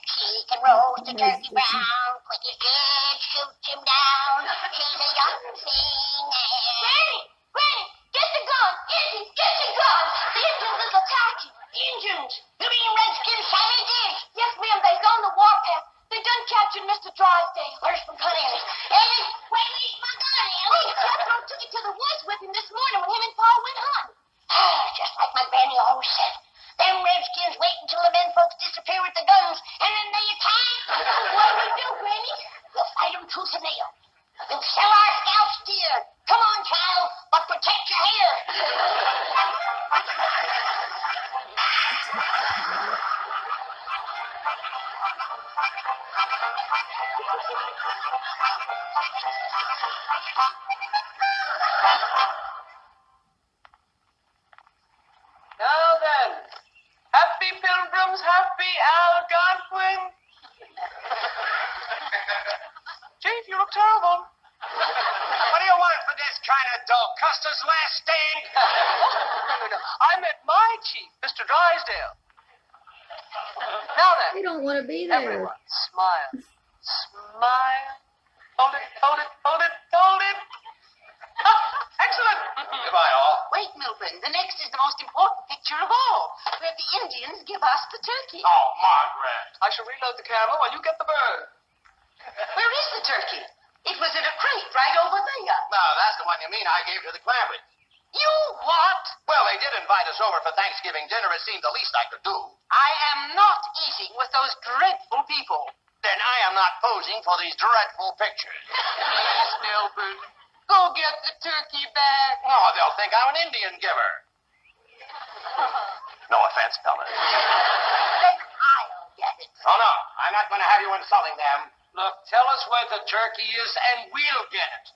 She can roast a turkey brown, quick as good, shoot him down. She's a young thing and... Granny, get the gun! Indians, get the gun! The Indians is attacking! Indians! You mean Redskin savages? Yes, ma'am, they're on the warpath. They done captured Mr. Drysdale. Where's my gun, Ellie? Ellie, where's my gun, Ellie? Jethro took it to the woods with him this morning when him and Pa went hunting. Just like my granny always said. Them Redskins wait until the men folks disappear with the guns, and then they attack. What do we do, Granny? We'll fight them tooth and nail. We'll sell our scalps dear. Come on, child, but protect your hair. Now then, happy pilgrims, happy Algonquin. Chief, you look terrible. What do you want for this kind of dough? Custer's last stand? No. I met my chief, Mr. Drysdale. Now They then, don't want to be there. everyone, smile. Smile. Hold it, hold it, hold it, hold it. Excellent. Goodbye, all. Wait, Milburn, the next is the most important picture of all, where the Indians give us the turkey. Oh, Margaret. I shall reload the camera while you get the bird. Where is the turkey? It was in a crate right over there. No, that's the one you mean I gave to the Clambers. You what? Well, they did invite us over for Thanksgiving dinner. It seemed the least I could do. I am not eating with those dreadful people. Then I am not posing for these dreadful pictures. Yes, Milburn. Go get the turkey back. Oh, they'll think I'm an Indian giver. No offense, fellas. Then I'll get it. Oh, no. I'm not going to have you insulting them. Look, tell us where the turkey is, and we'll get it.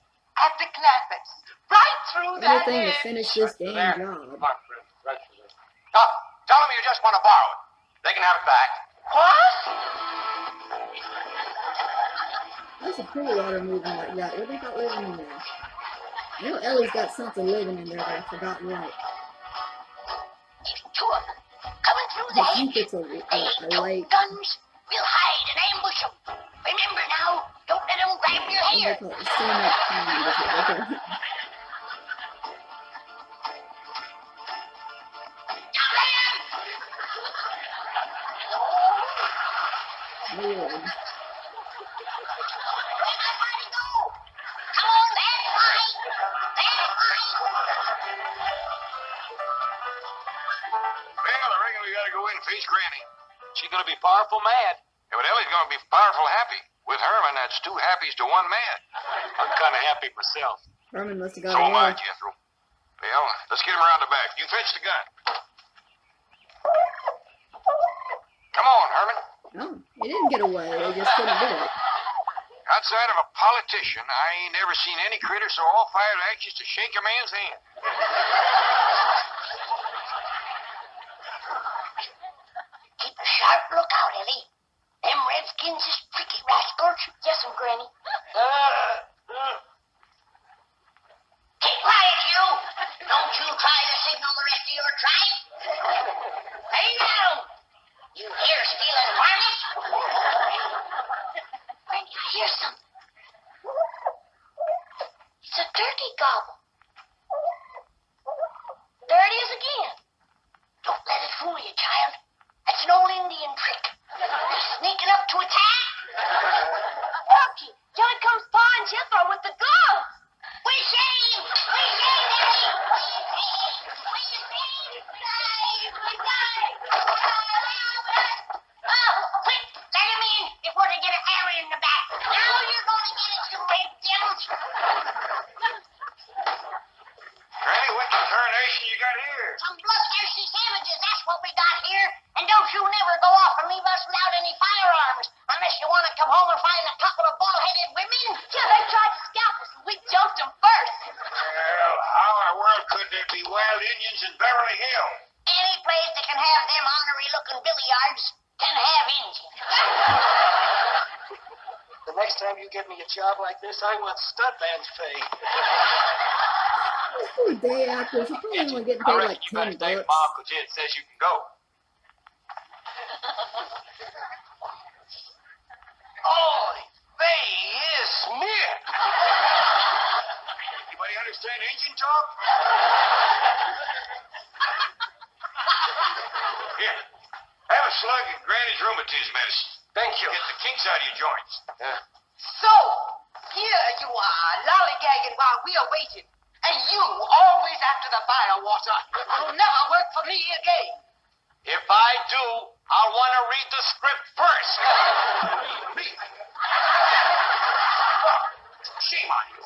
At the Clampets. Right through that Everything to hedge. finish this damn There. job. Oh, tell them you just want to borrow it. They can have it back. What? That's a pool water moving like that. What they got living in there? I know Ellie's got something living in there, but I forgot what. Two of them. Coming through the I think hedge. it's a They lake. took guns. We'll hide and ambush them. Remember now, don't let them grab your What do hair. they call it? Sumac Pond is what they call it. Don't let them. Lord. Where my body go? Come on, that's right. That's right. Well, I reckon we gotta go in and face Granny. She's gonna be powerful mad. Yeah, but Ellie's gonna be powerful happy. With Herman, that's two happies to one man. I'm kind of happy myself. Herman must have got So am I, away. Jethro. Well, let's get him around the back. You fetch the gun. Come on, Herman. No, he didn't get away. They just couldn't do it. Outside of a politician, I ain't never seen any critter so all fired anxious to shake a man's hand. Keep a sharp lookout, Ellie. Them Redskins is tricky rascals. Yes, Granny. Keep quiet, you. Don't you try to signal the rest of your tribe. Lay down. You hear stealing varmint? Granny, I hear something. It's a turkey gobble. There it is again. Don't let it fool you, child. That's an old Indian trick. They're sneaking up to attack. Turkey! Here comes Pa and Jethro with the guns. We save! We save, Ellie! We save! We save! We save! Oh, quick! Let him in before they get an arrow in the back. Now you're going to get it, you red devils! Granny, what tarnation you got here? Some bloodthirsty savages, that's what we got here. And don't you never go off and leave us without any firearms, unless you want to come home and find a couple of bald-headed women. Yeah, they tried to scalp us, and we jumped them first. Well, how in the world could there be wild Indians in Beverly Hills? Any place that can have them ornery-looking billiards can have Indians. The next time you get me a job like this, I want studman's pay. Poor day actors. You're probably only getting paid like $10. Uncle Jed says you can go. medicine. Thank you. Get the kinks out of your joints. So, here you are, lollygagging while we are waiting. And you, always after the firewater. You'll never work for me again. If I do, I'll want to read the script first. Me? Shame on you.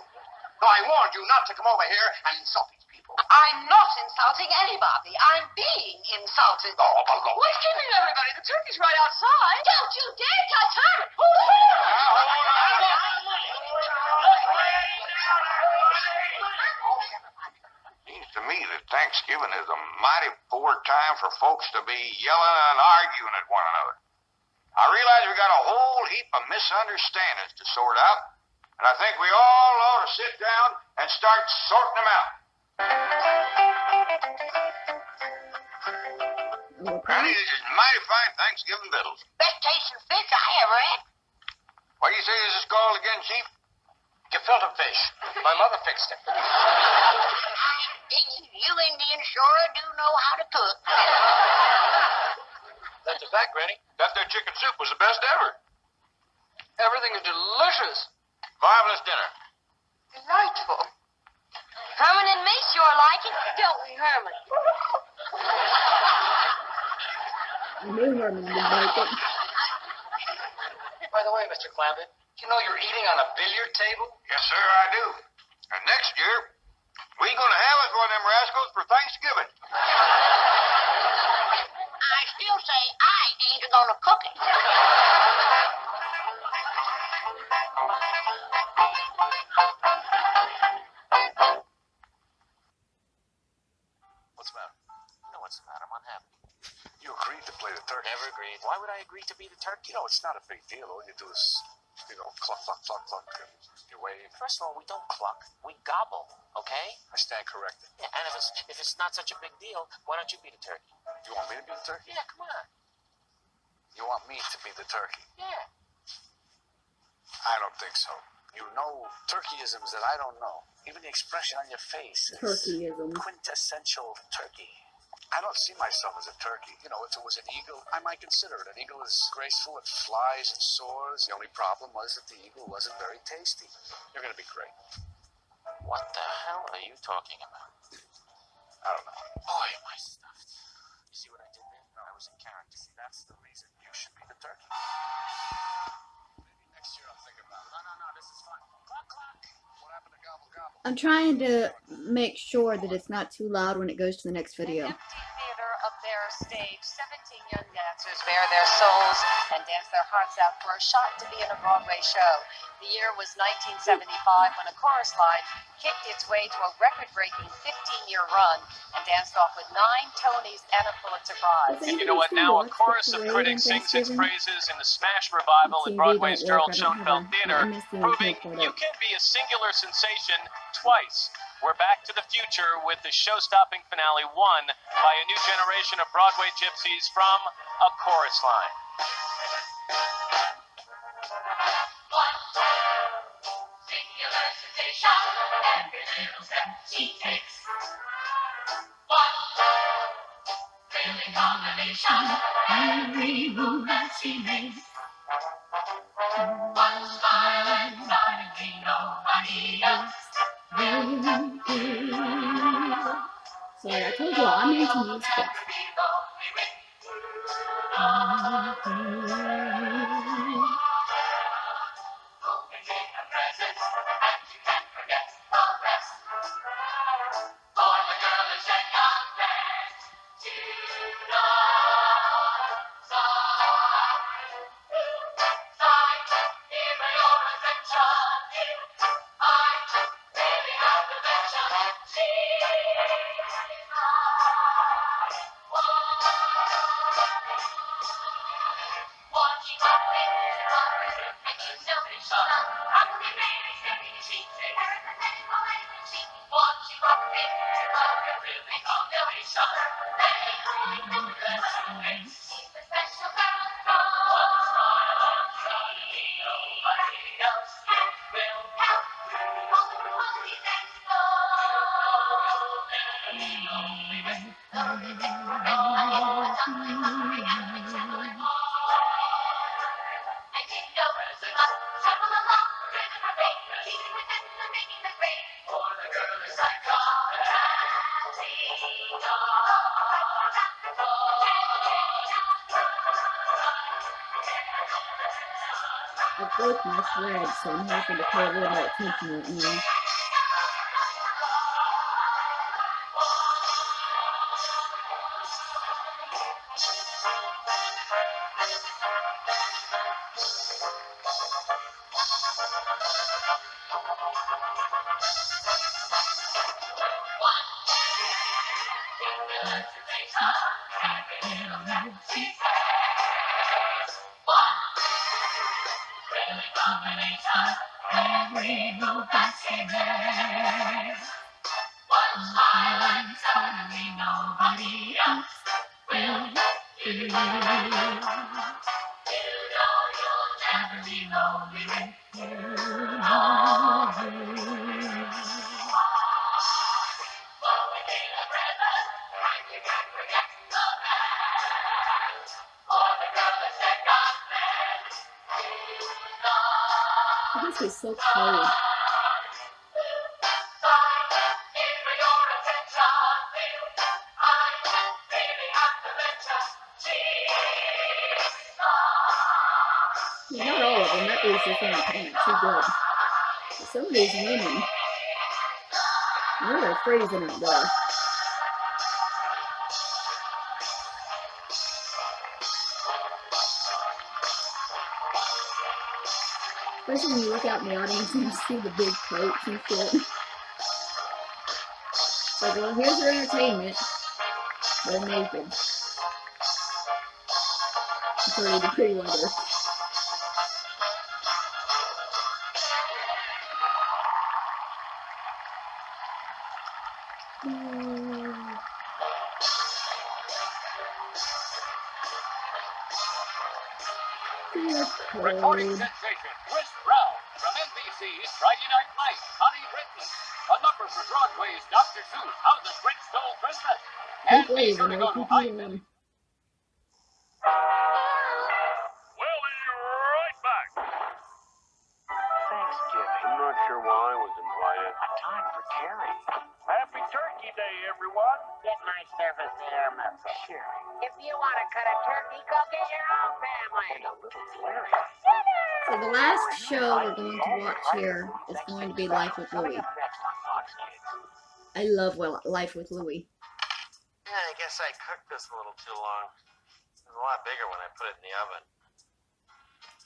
No, I warned you not to come over here and insult these people. I'm not insulting anybody. I'm being insulted. Oh, Bungo. What's keeping everybody? The turkey's right outside. Don't you dare touch her! Seems to me that Thanksgiving is a mighty poor time for folks to be yelling and arguing at one another. I realize we got a whole heap of misunderstandings to sort out, and I think we all ought to sit down and start sorting them out. Granny, this is mighty fine Thanksgiving victuals. Best tasting fish I ever had. What do you say this is called again, Chief? Gefilte fish. My mother fixed it. You Indians sure do know how to cook. That's a fact, Granny. That there chicken soup was the best ever. Everything is delicious. Marvelous dinner. Delightful. Herman and me sure like it, don't we, Herman? I knew Herman would like it. By the way, Mr. Clampett, you know you're eating on a billiard table? Yes, sir, I do. And next year, we gonna have us one of them rascals for Thanksgiving. I still say I ain't gonna cook it. What's the matter? No, what's the matter? I'm unhappy. You agreed to play the turkey. Never agreed. Why would I agree to be the turkey? You know, it's not a big deal. All you do is, cluck, cluck, cluck, cluck, and you wave. First of all, we don't cluck. We gobble, okay? I stand corrected. Yeah, and if it's not such a big deal, why don't you be the turkey? You want me to be the turkey? Yeah, come on. You want me to be the turkey? Yeah. I don't think so. You know turkeyisms that I don't know. Even the expression on your face is Turkeyism. quintessential turkey. I don't see myself as a turkey. You know, if it was an eagle, I might consider it. An eagle is graceful, it flies and soars. The only problem was that the eagle wasn't very tasty. You're going to be great. What the hell are you talking about? I don't know. Boy, am I stuffed. You see what I did there? No, I was in character. See, that's the reason you should be the turkey. Maybe next year I'll think about it. No, this is fun. Cluck, cluck. What happened to gobble gobble? I'm trying to make sure that it's not too loud when it goes to the next video. An empty theater up there stage, 17 young dancers bare their souls and dance their hearts out for a shot to be in a Broadway show. The year was 1975 when a chorus line kicked its way to a record-breaking 15-year run and danced off with 9 Tonys and a Pulitzer Prize. And you know what? Now a chorus of critics sings its praises in the smash revival at Broadway's Gerald Schoenfeld Theater, proving you can be a singular sensation twice. We're back to the future with the show-stopping finale won by a new generation of Broadway gypsies from a chorus line. Singular sensation, every little step she takes. One thrilling combination, every move that she makes. One smile and suddenly nobody else. Sorry, I told you I'm into musical. I broke my thread, so I'm having to pay a little more attention right now. This is so cold. Yeah, not all of them. That was just not too good. But some of these women, they're freezing out there. Especially when you look out in the audience and you see the big coats and shit. It's like, well, here's your entertainment. They're naked. It's already pretty weather. Recording sensation, Chris Brown from NBC's Friday Night Lights, Connie Britton. A number for Broadway's Dr. Seuss, How the Grinch Stole Christmas. And be sure to go to iTunes. We'll be right back. Thanksgiving. I'm not sure why I was invited. A time for caring. Happy Turkey Day, everyone. Get my service there, Mother. Sharing. If you want to cut a turkey, go get your own family. And a little flaring. So the last show we're going to watch here is going to be Life with Louie. Coming up next on Fox Kids. I love Life with Louie. Yeah, I guess I cooked this a little too long. It was a lot bigger when I put it in the oven.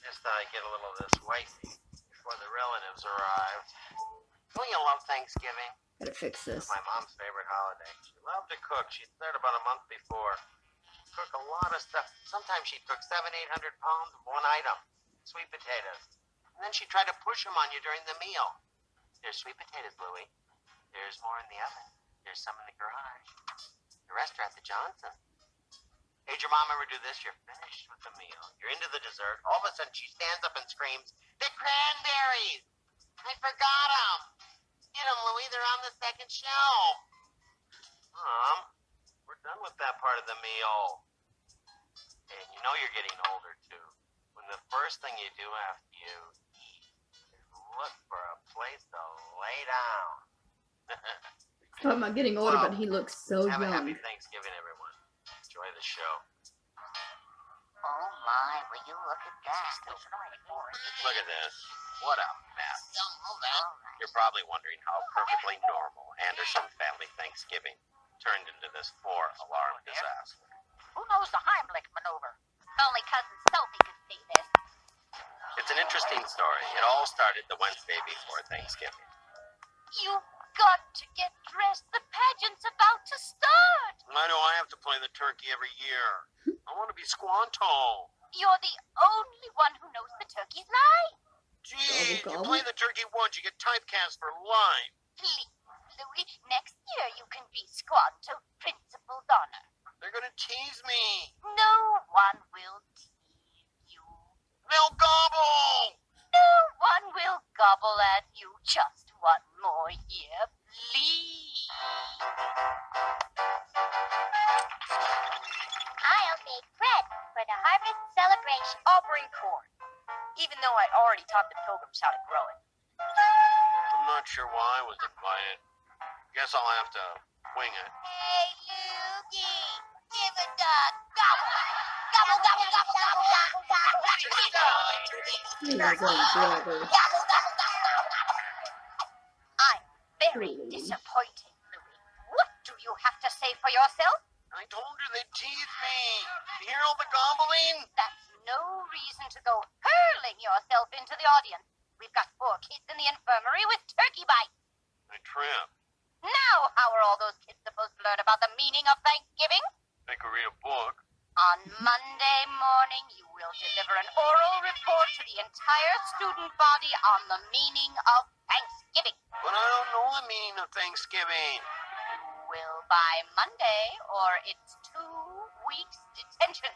Just thought I'd get a little of this white meat before the relatives arrived. Don't you love Thanksgiving? Gotta fix this. It's my mom's favorite holiday. She loved to cook. She'd start about a month before. Cook a lot of stuff. Sometimes she'd cook 700-800 pounds of one item. Sweet potatoes. And then she'd try to push them on you during the meal. There's sweet potatoes, Louie. There's more in the oven. There's some in the garage. The rest are at the Johnson. Hey, did your mom ever do this? You're finished with the meal. You're into the dessert. All of a sudden, she stands up and screams, "The cranberries! I forgot them! Get them, Louie. They're on the second shelf." Mom, we're done with that part of the meal. And you know you're getting older, too. When the first thing you do after you eat is look for a place to lay down. Talking about getting older, but he looks so Have a happy young. Thanksgiving, everyone. Enjoy the show. Oh my, will you look at that? Look at this. What a mess. You're probably wondering how perfectly normal Anderson family Thanksgiving turned into this 4-alarm disaster. Who knows the Heimlich maneuver? Only cousin Sophie could see this. It's an interesting story. It all started the Wednesday before Thanksgiving. You've got to get dressed. The pageant's about to start. Why do I have to play the turkey every year? I want to be Squanto. You're the only one who knows the turkey's line. Gee, you play the turkey once, you get typecast for life. Please, Louis, next year you can be Squanto Principal's honor. They're gonna tease me. No one will tease you. They'll gobble. No one will gobble at you. Just one more year, please. I'll bake bread for the harvest celebration. I'll bring corn, even though I already taught the pilgrims how to grow it. I'm not sure why I was invited. Guess I'll have to wing it. Hey, Loogie, give a duck. Gobble. Gobble, gobble, gobble, gobble, gobble, gobble. Leo's own brother. I'm very disappointed, Louis. What do you have to say for yourself? I told her they teased me. You hear all the gobbling? That's no reason to go hurling yourself into the audience. We've got 4 kids in the infirmary with turkey bites. I tripped. Now, how are all those kids supposed to learn about the meaning of Thanksgiving? They could read a book. On Monday morning, you will deliver an oral report to the entire student body on the meaning of Thanksgiving. But I don't know the meaning of Thanksgiving. You will by Monday, or it's 2 weeks detention.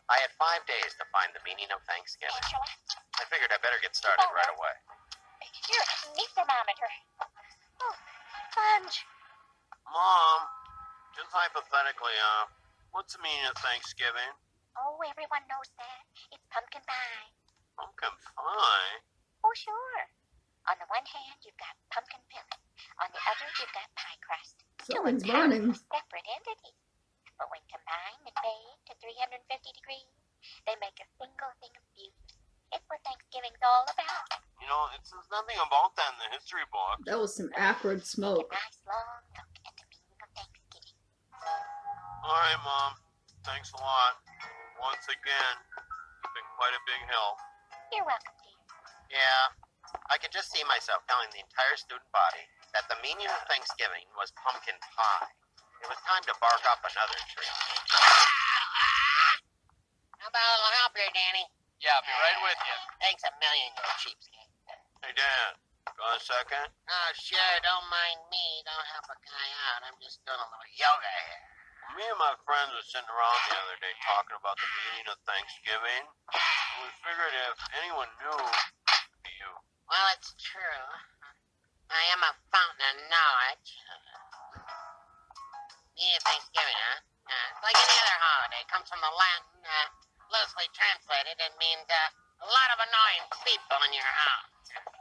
I had 5 days to find the meaning of Thanksgiving. Angela, I figured I better get started right away. here, need thermometer. Oh, Fudge. Mom, just hypothetically, what's the meaning of Thanksgiving? Oh, everyone knows that. It's pumpkin pie. Pumpkin pie? Oh, sure. On the one hand, you've got pumpkin filling. On the other, you've got pie crust. Someone's Two burning. separate entities. But when combined and baked at 350 degrees, they make a single thing of beauty. It's what Thanksgiving's all about. You know, it says nothing about that in the history book. That was some acrid A smoke. nice long look at the meaning of Thanksgiving. All right, Mom. Thanks a lot. Once again, you've been quite a big help. You're welcome, dear. Yeah, I could just see myself telling the entire student body that the meaning of Thanksgiving was pumpkin pie. It was time to bark up another tree. How about a little help here, Danny? Yeah, I'll be right with you. Thanks a million, you cheapskate. Hey, Dad, got a second? Oh, sure, don't mind me. Don't help a guy out. I'm just doing a little yoga here. Me and my friends were sitting around the other day talking about the meaning of Thanksgiving. And we figured if anyone knew, it'd be you. Well, it's true. I am a fountain of knowledge. Meaning of Thanksgiving, huh? It's like any other holiday. It comes from the Latin, loosely translated. It means a lot of annoying people in your house.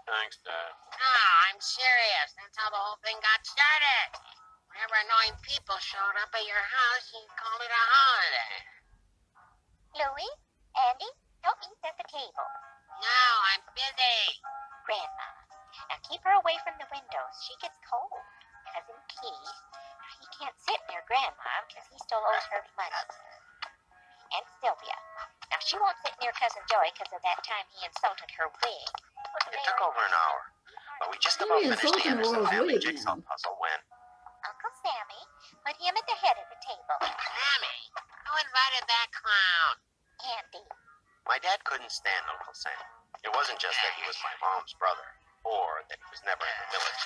Thanks, Dad. No, I'm serious. That's how the whole thing got started. Whenever annoying people showed up at your house, you called it a holiday. Louis, Andy, don't eat at the table. No, I'm busy. Grandma, now keep her away from the windows. She gets cold. Cousin Keith, he can't sit near Grandma because he still owes her money. And Sylvia. Now, she won't sit near Cousin Joey because of that time he insulted her wig. It took over an hour, but we just about Maybe finished the insulting Anderson Laura's family wig, jigsaw man. puzzle when... Uncle Sammy, put him at the head of the table. Sammy, who invited that clown? Andy. My dad couldn't stand Uncle Sam. It wasn't just that he was my mom's brother, or that he was never in the village.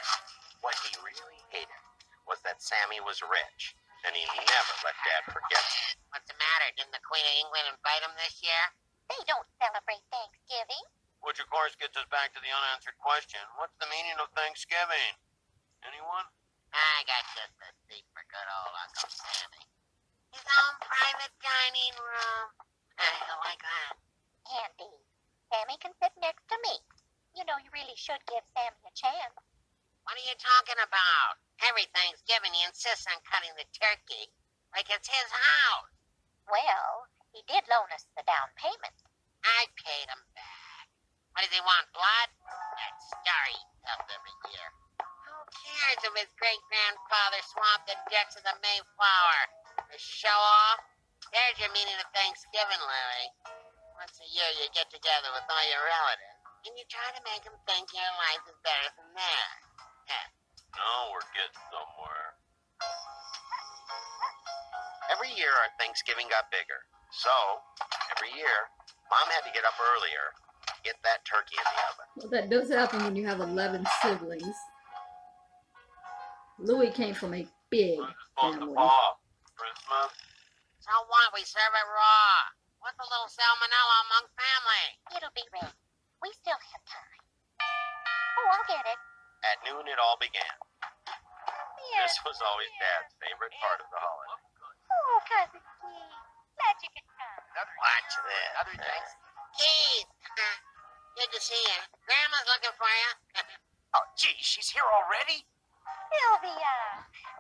What he really hated was that Sammy was rich, and he never let Dad forget it. What's the matter? Didn't the Queen of England invite him this year? They don't celebrate Thanksgiving. Which, of course, gets us back to the unanswered question, what's the meaning of Thanksgiving? Anyone? I got just a seat for good old Uncle Sammy. His own private dining room. I like that. Andy, Sammy can sit next to me. You know, you really should give Sammy a chance. What are you talking about? Every Thanksgiving he insists on cutting the turkey like it's his house. Well, he did loan us the down payment. I paid him back. What does he want, blood? That star eats up every year. Who cares if his great-grandfather swamped the decks of the Mayflower? To show off? There's your meaning of Thanksgiving, Larry. Once a year you get together with all your relatives, and you try to make them think your life is better than theirs. Yeah. No, we're getting somewhere. Every year our Thanksgiving got bigger. So, every year, Mom had to get up earlier to get that turkey in the oven. Well, that does happen when you have 11 siblings. Louis came from a big family. Christmas? So what? We serve it raw. What's a little salmonella among family? It'll be ready. We still have time. Oh, I'll get it. At noon it all began. Here. This was always Dad's favorite part of the holiday. Oh, Cousin Keith. Glad you could come. Watch this. Another drink? Keith! Good to see you. Grandma's looking for you. Oh, gee, she's here already? Sylvia,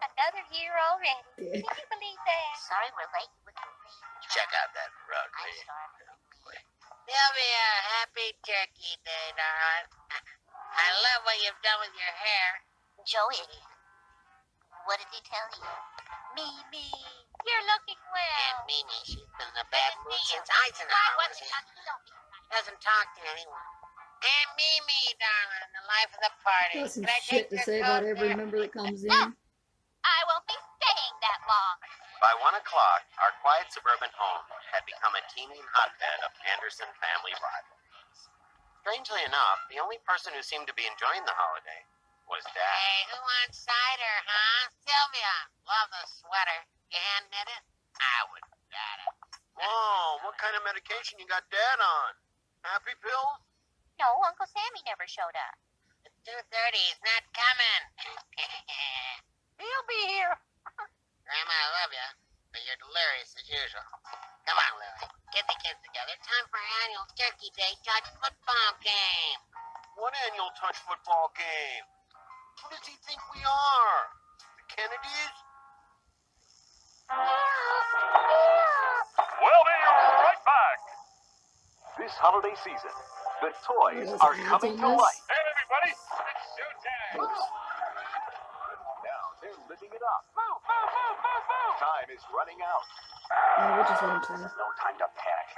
another year already. Yeah. Can you believe that? Sorry we're late with the rain. check out that rug, will you? Sylvia, happy Turkey Day, darling. I love what you've done with your hair. Joey, what did he tell you? Mimi, you're looking well. Aunt Mimi, she's been in a bad mood since Eisenhower was in. Doesn't talk to anyone. Aunt Mimi, darling, the life of the party. Got some Can I shit take to your say coat about every there? member that comes in. I won't be staying that long. By 1 o'clock, our quiet suburban home had become a teeming hotbed of Anderson family rivalries. Strangely enough, the only person who seemed to be enjoying the holiday was Dad. Hey, who wants cider, huh? Sylvia, love the sweater. You hand knit it? I would got it. Whoa, what kind of medication you got Dad on? Happy pills? No, Uncle Sammy never showed up. It's 2:30, he's not coming. He'll be here. Grandma, I love you, but you're delirious as usual. Come on, Lily. Get the kids together. Time for our annual Turkey Day touch football game. What annual touch football game? Who does he think we are? The Kennedys? We'll be right back. This holiday season, the toys Those are ads coming on to this? life. Hey, everybody, it's showtime. Now they're living it up. Move, move, move, move, move. Time is running out. We'll just let him play. No time to panic.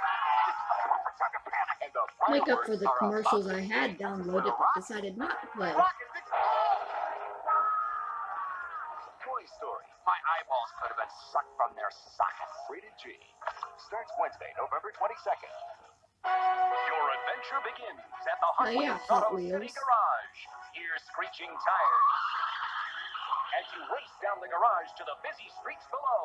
And the Make up for fireworks the are commercials about I to had begin. downloaded but decided not to play. Toy Story. My eyeballs could have been sucked from their sockets. Rated G. Starts Wednesday, November 22nd. Your adventure begins at the Hot Oh, yeah, Wheels Hot Auto City Wheels. Garage. Hear screeching tires as you race down the garage to the busy streets below.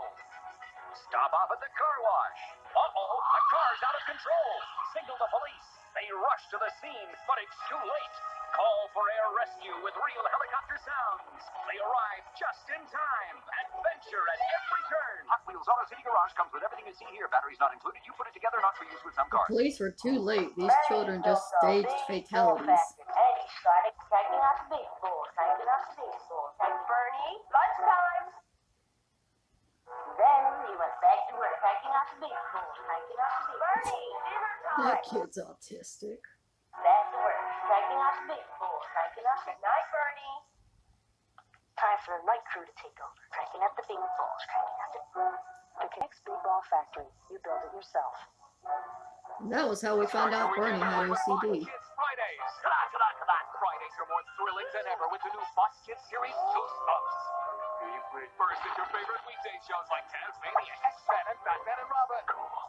Stop off at the car wash. Uh-oh, a car's out of control. Signal the police. They rush to the scene, but it's too late. Call for air rescue with real helicopter sounds. They arrive just in time. Adventure at every turn. Hot Wheels Auto City Garage comes with everything you see here. Batteries not included. You put it together, not for use with some The cars. police were too late. These children just staged fatalities. And he started taking out the big boys, taking out the big boys. Hey, Bernie, lunchtime. Then he went back to work, taking out the big boys, taking out the big boys. Bernie, dinner time. That kid's autistic. Back to work, taking out the big boys, taking out the night, Bernie. Time for the night crew to take over, cranking out the big balls, cranking out the... The Knicks Big Ball Factory. You build it yourself. And that was how we found out Bernie had OCD. Kids Fridays. Come on. Fridays are more thrilling than ever with the new Fox Kids series, Goosebumps. First is your favorite weekday shows like Tasmania, X-Men, and Batman and Robin.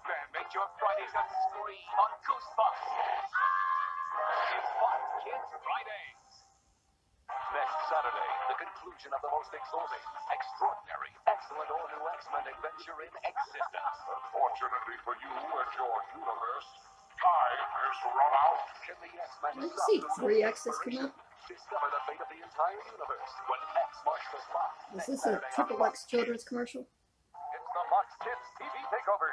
Then make your Fridays a scream on Goosebumps. It's Fox Kids Fridays. Next Saturday, the conclusion of the most exciting, extraordinary, excellent all-new X-Men adventure in existence. Unfortunately for you and your universe, time is run out. Can the X-Men Did you stop see the 3X's come up? Discover the fate of the entire universe when X marks the spot. Is this a Triple X children's commercial? It's the Fox Kids TV Takeover.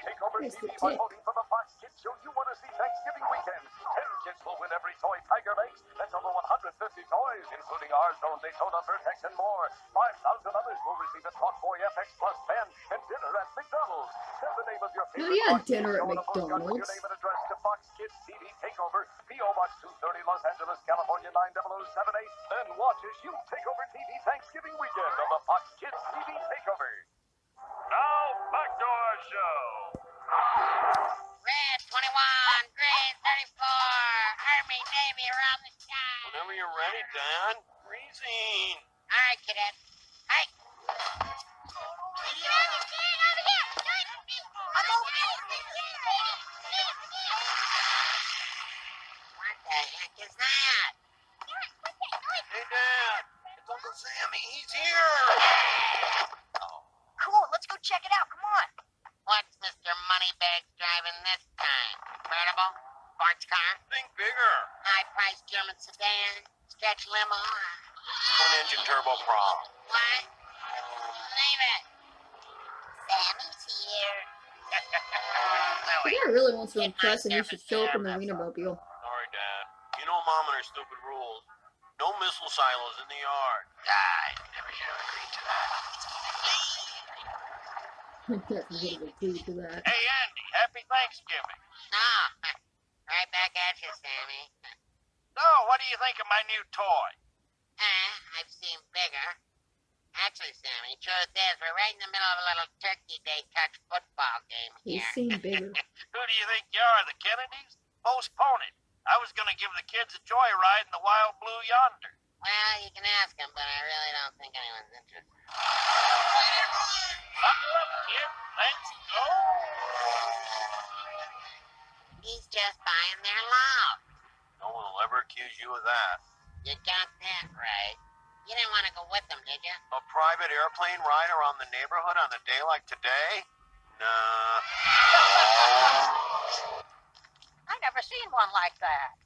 Takeover It's the TV by tick. voting for the Fox Kids show you want to see Thanksgiving weekend. 10 kids will win every toy Tiger makes. That's over 150 toys, including R-Zone, Daytona, Vertex, and more. 5,000 others will receive a Talk Boy FX Plus pen and dinner at McDonald's. Send the name of your favorite yeah, Fox dinner Kids at show on a postcard with your McDonald's. name and address to Fox Kids TV Takeover, P.O. Box 230, Los Angeles, California 90078. And watch as you take over TV Thanksgiving weekend on the Fox Kids TV Takeover. Now, back to our show. Red 21, green 34, Army, Navy, around the sky. Whenever you're ready, Dan. Freezing. All right, cadet. Hey. What the heck is that? Hey, Dad. It's Uncle Sammy. He's here. Cool, let's go check it out. Come on. What's Mr. Moneybags driving this time? Convertible? Sports car? Think bigger. High-priced German sedan? Stretch limo? Twin-engine turboprop. What? Leave it. Sammy's here. The guy really wants to impress, and he should show up in the Wienermobile. Sorry, Dad. You know Mom and her stupid rules. No missile silos in the yard. I never should have agreed to that. That's a little bit clue to that. Hey, Andy, happy Thanksgiving. No, right back at you, Sammy. So, what do you think of my new toy? I've seen bigger. Actually, Sammy, truth is, we're right in the middle of a little Turkey Day touch football game He's here. seen bigger. Who do you think you are, the Kennedys? Postpone it. I was going to give the kids a joyride in the Wild Blue yonder. Well, you can ask him, but I really don't think anyone's interested. Buckle up, kid. Let's go. He's just buying their love. No one will ever accuse you of that. You got that right. You didn't want to go with them, did you? A private airplane ride around the neighborhood on a day like today? Nah. I never seen one like that.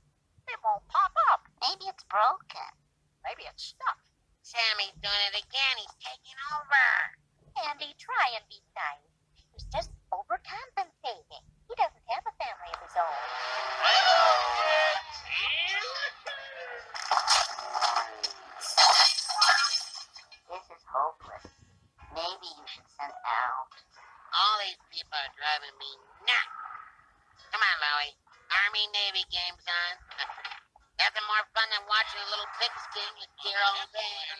It won't pop up. Maybe it's broken. Maybe it's stuck. Sammy's doing it again. He's taking over. Andy, try and be nice. He's just overcompensating. He doesn't have a family of his own. This is hopeless. Maybe you should send out. All these people are driving me nuts. Come on, Louie. Army-Navy game's on. Nothing more fun than watching a little pigskin with Carol and Dan.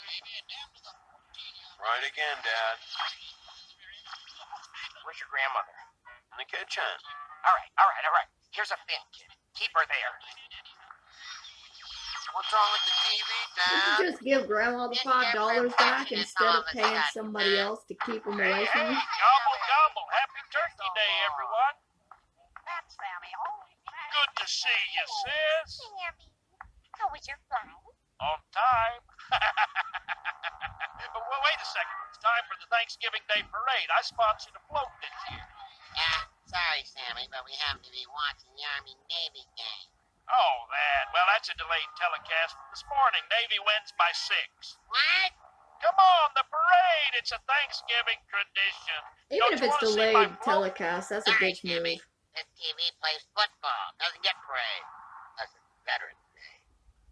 Right again, Dad. Where's your grandmother? In the kitchen. All right. Here's a thing, kid. Keep her there. What's wrong with the TV, You Dad? could just give Grandma the $5 back instead of paying somebody else to keep him away from him. Gobble, gobble. Happy Turkey Day, everyone. That's Sammy. Oh, Good to see you, sis. Sammy, how was your flight? On time. Well, wait a second. It's time for the Thanksgiving Day parade. I sponsored a float this year. yeah, sorry, Sammy, but we happen to be watching the Army-Navy game. Oh, that. Well, that's a delayed telecast from this morning. Navy wins by 6. What? Come on, the parade. It's a Thanksgiving tradition. Even Don't if you it's wanna see my delayed float? telecast, that's a Sorry, bitch Sammy. move. This TV plays football. Doesn't get parade. Unless it's Veterans Day.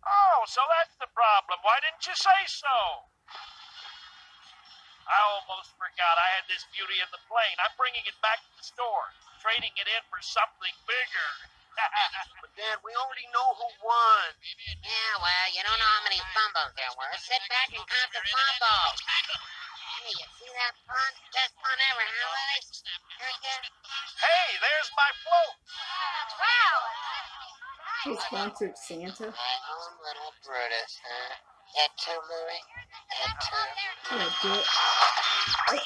Oh, so that's the problem. Why didn't you say so? I almost forgot. I had this beauty in the plane. I'm bringing it back to the store, trading it in for something bigger. But, Dad, we already know who won. Yeah, well, you don't know how many fumbles there were. Sit back and count the fumbles. Hey, you see that punt? Best punt ever, huh, Willie? Hey, there's my float. Wow! He sponsored Santa. My own little Brutus, huh? That too, Louie? That too? Oh, dick.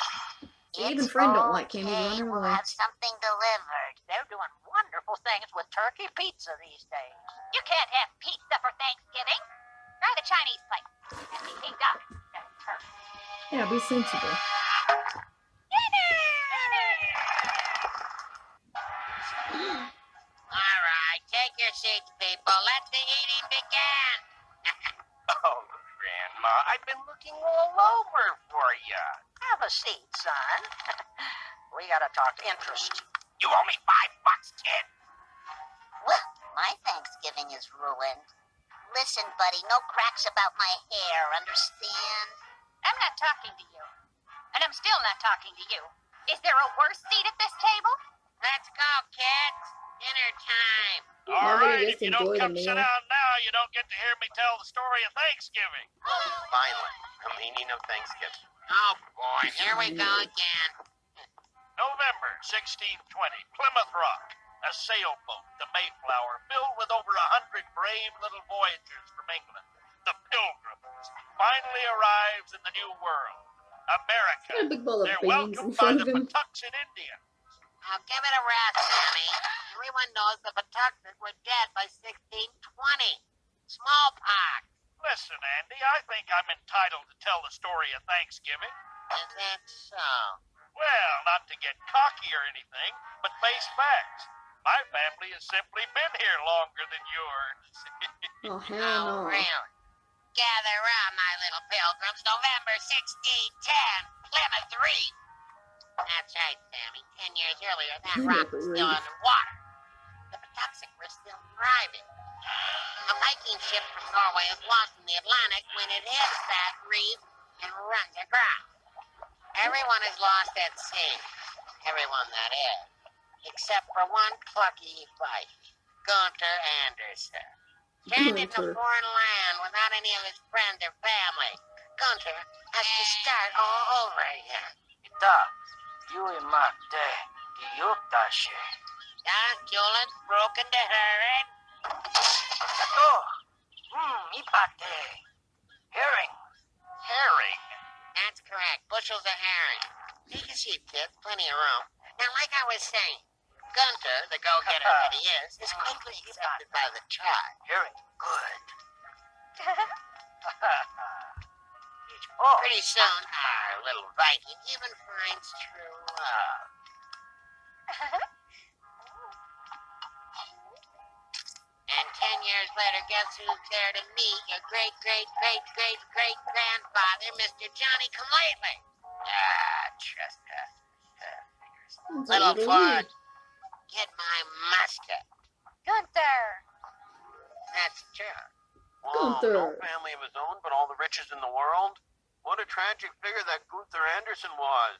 Even friend don't like him. He's running We'll away. have something delivered. They're doing wonderful things with turkey pizza these days. You can't have pizza for Thanksgiving. Try the Chinese place. And be picked up. Yeah, be sensible. All right, take your seats, people. Let the eating begin. Oh, Grandma, I've been looking all over for you. Have a seat, son. We gotta talk interest. You owe me $5, kid. Well, my Thanksgiving is ruined. Listen, buddy, no cracks about my hair, understand? I'm not talking to you. And I'm still not talking to you. Is there a worse seat at this table? Let's go, kids. Dinner time. All Nobody right, just if you don't enjoy the come sit meal. down now, you don't get to hear me tell the story of Thanksgiving. Finally, the meaning of Thanksgiving. Oh, boy, here we go again. November 1620, Plymouth Rock. A sailboat, the Mayflower, filled with over 100 brave little voyagers from England. The Pilgrims finally arrives in the New World. America. Got a big bowl of They're beans in welcomed by front the of him. Patuxent Indians. Now give it a rest, Sammy. Everyone knows the Patuxent were dead by 1620. Smallpox. Listen, Andy, I think I'm entitled to tell the story of Thanksgiving. Is that so? Well, not to get cocky or anything, but face facts. My family has simply been here longer than yours. Oh, hell no. Really? Gather round, my little pilgrims. November 1610, Plymouth Reef. That's right, Sammy. 10 years earlier, that rock was still underwater. The Patuxent were still thriving. A Viking ship from Norway was lost in the Atlantic when it hits that reef and runs aground. Everyone is lost at sea. Everyone, that is. Except for one plucky fight. Gunter Anderson. Stranded in a Gunter. foreign land without any of his friends or family. Gunter has to start all over again. Ita, you in my day. Diyotashe. Julian broken to her and Ito. Ipate. Herring. Herring. that's correct. Bushels of herring. Take a seat, kid. Plenty of room. Now, like I was saying, Gunter, the go-getter that he is quickly accepted by the tribe. Herring. Good. Pretty soon, our little Viking even finds true love. And 10 years later, guess who's there to meet your great-great-great-great-great-grandfather, Mr. Johnny Come-Lately? Trust us. That's Little what you Ford, need. get my musket. Gunther! That's true. Whoa, Gunther. no family of his own, but all the riches in the world? What a tragic figure that Gunther Anderson was.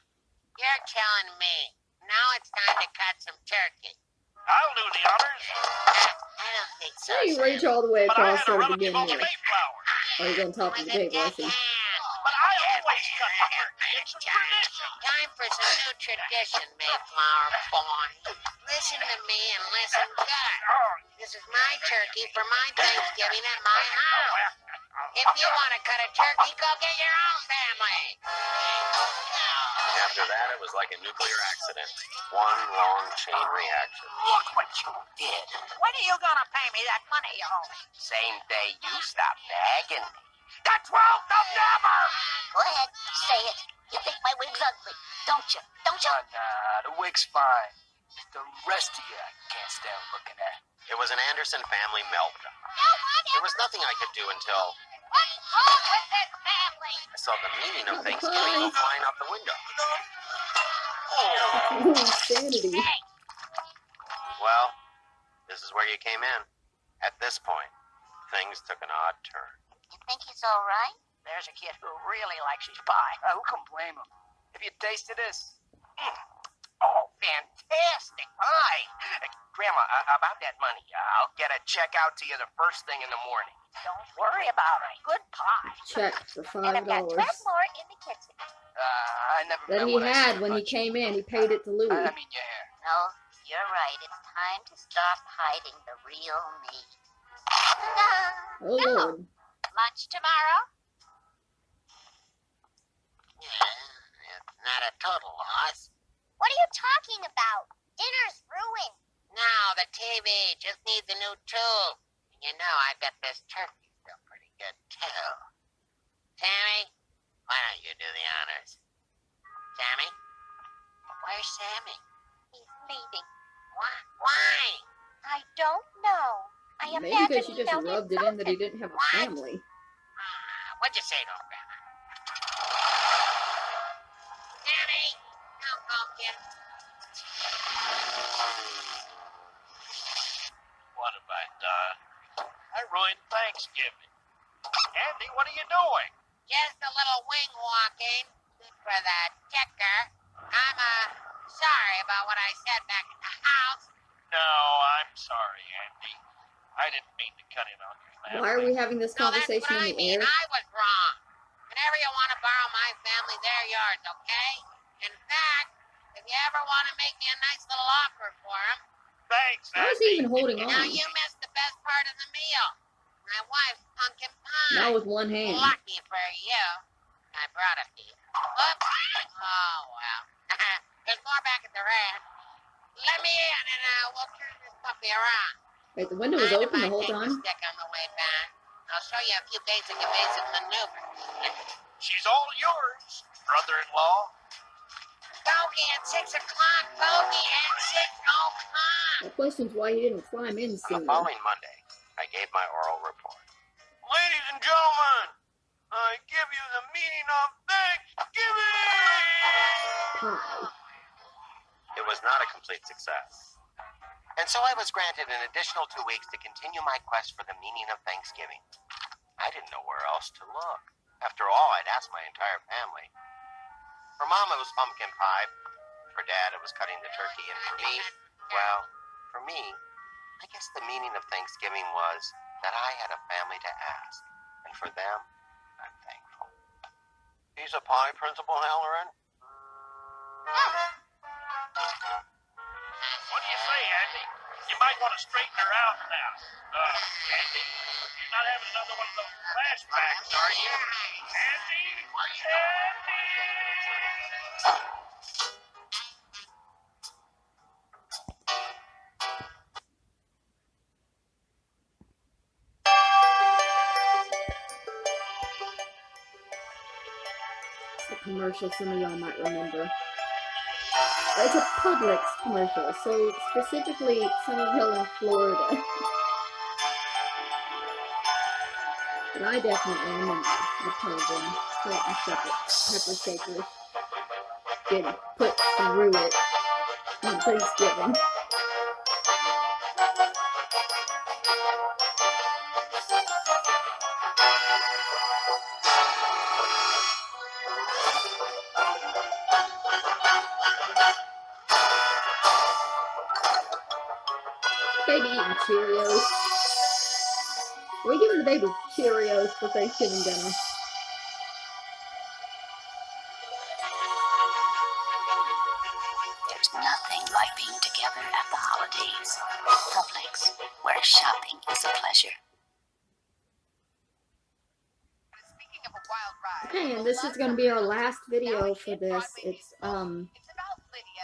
You're telling me. Now it's time to cut some turkey. I'll do the honors. I don't think so, How do you Sam. reach all the way But I across had a there to relative begin on the with? Mayflower. Oh, he's on top of the table, I see. But I always cut the turkey. It's a tradition. Time for some new tradition, Mayflower boy. Listen to me and listen good. This is my turkey for my Thanksgiving at my house. If you want to cut a turkey, go get your own family. After that, it was like a nuclear accident. One long chain reaction. Look what you did. When are you gonna pay me that money you owe me? Same day you stopped nagging me. The 12th of never! Go ahead, say it. You think my wig's ugly, don't you? Don't you? Nah, the wig's fine. The rest of you I can't stand looking at. It was an Anderson family meltdown. There was nothing I could do until What's wrong with this family? I saw the meaning of Thanksgiving go flying out the window. Ooh, insanity. Well, this is where you came in. At this point, things took an odd turn. You think he's all right? There's a kid who really likes his pie. Who can blame him? Have you tasted this? Oh, fantastic pie. Grandma, about that money, I'll get a check out to you the first thing in the morning. Don't worry about it. Good pie. Check for And I've got 12 $5 more in the kitchen. I never that meant he what I had said when he about you. came in. He paid it to Louis. I mean your hair. No, you're right. It's time to stop hiding the real me. Oh, Lord. Lunch tomorrow? It's not a total loss. What are you talking about? Dinner's ruined. No, the TV just needs a new tube. And you know, I bet this turkey's still pretty good, too. Sammy, why don't you do the honors? Sammy? Where's Sammy? He's leaving. Why? I don't know. I Maybe imagine because she he just felt rubbed it in that he insulted. didn't have a What? family. What'd you say to him, Grandma? Sammy! Come home, kid. What have I done? I ruined Thanksgiving. Andy, what are you doing? Just a little wing walking. Good for the ticker. I'm, sorry about what I said back at the house. No, I'm sorry, Andy. I didn't mean to cut in on your family. Why are we having this No, that's conversation what I in the mean. air? I was wrong. Whenever you want to borrow my family, they're yours, okay? In fact, if you ever want to make me a nice little offer for them, Thanks, How is he Andy. even holding now on? you missed the best part of the meal. My wife's pumpkin pie. Now with one hand. Lucky for you, I brought a piece. Whoops. Oh, well. There's more back at the ranch. Let me in and we'll turn this puppy around. Wait, the window was Mind open if I the whole take time? stick on the way back? I'll show you a few basic evasive maneuvers. She's all yours, brother-in-law. Bogey at 6 o'clock. Bogey at 6 o'clock. That questions why he didn't climb in On the sooner. following Monday, I gave my oral report. Ladies and gentlemen, I give you the meaning of Thanksgiving! Pie. It was not a complete success. And so I was granted an additional 2 weeks to continue my quest for the meaning of Thanksgiving. I didn't know where else to look. After all, I'd asked my entire family. For Mom, it was pumpkin pie. For Dad, it was cutting the turkey, and for me, well, for me, I guess the meaning of Thanksgiving was that I had a family to ask, and for them, I'm thankful. Piece of pie, Principal Halloran? What do you say, Andy? You might want to straighten her out now. Andy, you're not having another one of those flashbacks, are you? Andy? Andy! It's a commercial some of y'all might remember. It's a Publix commercial, so specifically some of y'all in Florida. But I definitely remember the program, salt and pepper shakers getting put through it on Thanksgiving. Baby eating Cheerios. We're giving the baby Cheerios for Thanksgiving dinner. There's nothing like being together at the holidays. Publix, where shopping is a pleasure. Speaking of a wild ride, Okay, and this is going to be our last video for this. It's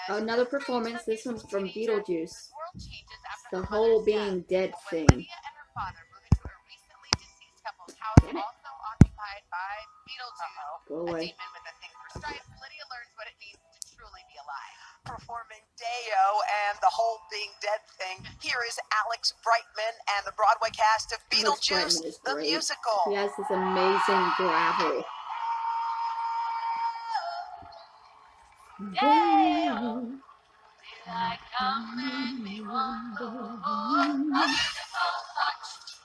another performance. This one's from Beetlejuice. The whole being dead thing. Lydia and her father move into a recently deceased couple's house, also occupied by Beetlejuice, Go a away. demon with a thing for stripes. Lydia learns what it means to truly be alive. Performing Deo and the whole being dead thing. Here is Alex Brightman and the Broadway cast of Beetlejuice, the musical. He has this amazing gravel. Dale, did I come and me wonder so much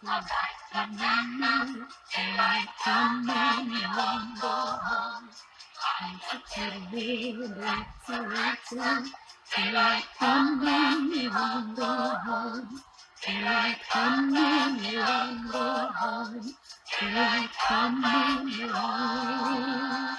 of life that happened? Did I come and me wonder? I could tell you that till I come and me wonder. Till I come and me wonder. Till I come and me wonder.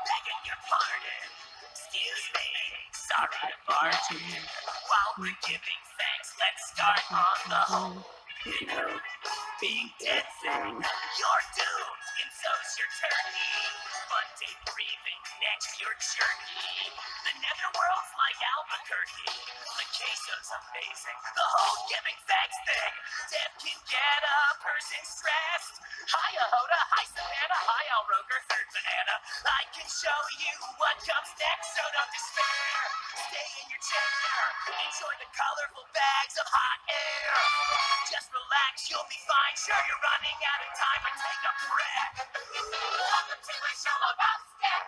Begging your pardon. Excuse me. Sorry to barge in. While we're giving thanks, let's start on the whole. You know, being dead thing. You're doomed, and so's your turkey. Monday breathing, next your jerky. The netherworld's like Albuquerque. The queso's amazing. The whole giving thanks thing. Death can get a person stressed. Hi, Ahoda. Hi, Savannah. Hi, Al Roker. Third banana. I can show you what comes next, so don't despair. Stay in your chair. Enjoy the colorful bags of hot air. Just relax, you'll be fine. Sure, you're running out of time, but take a breath. Welcome to a show about step.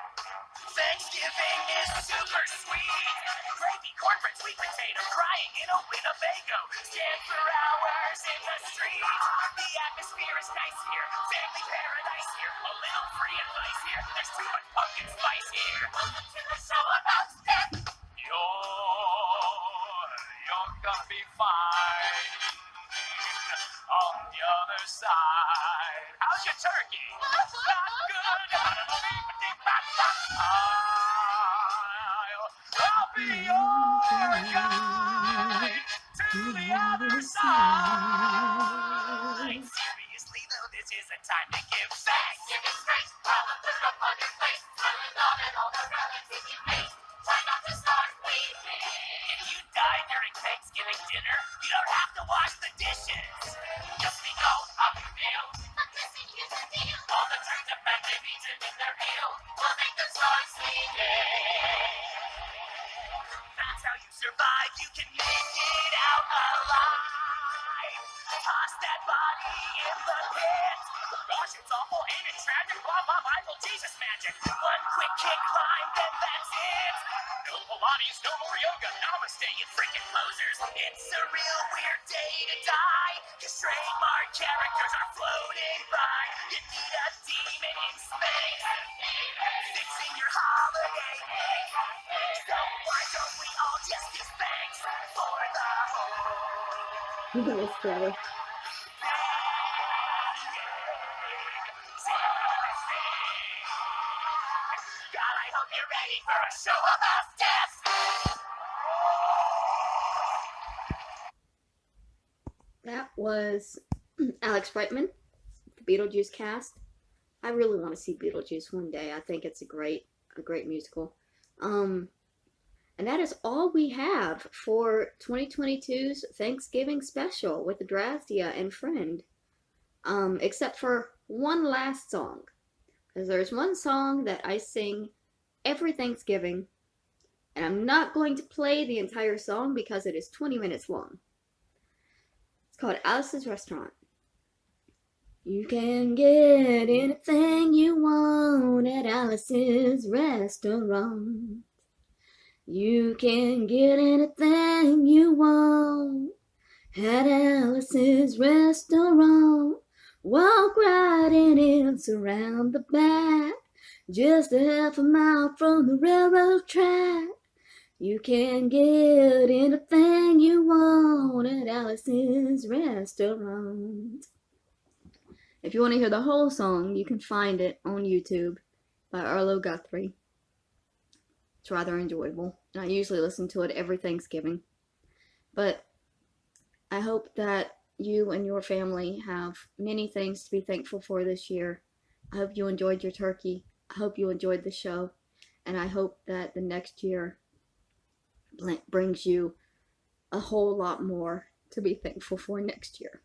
Thanksgiving is super sweet. Gravy, cornbread, sweet potato, crying in a Winnebago. Stand for hours in the street. The atmosphere is nice here. Family paradise here. A little free advice here. There's too much pumpkin spice here. Welcome to the show about step. You're gonna be fine on the other side. How's your turkey? Not good. I'll be your guide to the other side. Seriously though, this is a time to give thanks. Give it straight, while the food up on your plate. Smiling on and all the relatives you hate. Try not to start weeping. If you die during Thanksgiving dinner, you don't have to wash the dishes. Just be out of your meal. But listen, here's the deal. All the turned up and they've eaten in their meal will make them start sleeping. That's how you survive. You can make it out alive. Toss that body in the pit. Gosh, it's awful, ain't it tragic? Blah, blah, Bible, Jesus magic. One quick kick climb, then that's it. Let's play. God, I hope you're ready for a show of us death. That was Alex Brightman, the Beetlejuice cast. I really want to see Beetlejuice one day. I think it's a great musical. And that is all we have for 2022's Thanksgiving special with Adrasdea and Friend. Except for one last song. Because there's one song that I sing every Thanksgiving, and I'm not going to play the entire song because it is 20 minutes long. It's called Alice's Restaurant. You can get anything you want at Alice's Restaurant. You can get anything you want at Alice's Restaurant. Walk right in, it's around the back, just a half a mile from the railroad track. You can get anything you want at Alice's Restaurant. If you want to hear the whole song, you can find it on YouTube by Arlo Guthrie. It's rather enjoyable, and I usually listen to it every Thanksgiving. But I hope that you and your family have many things to be thankful for this year. I hope you enjoyed your turkey. I hope you enjoyed the show. And I hope that the next year brings you a whole lot more to be thankful for next year.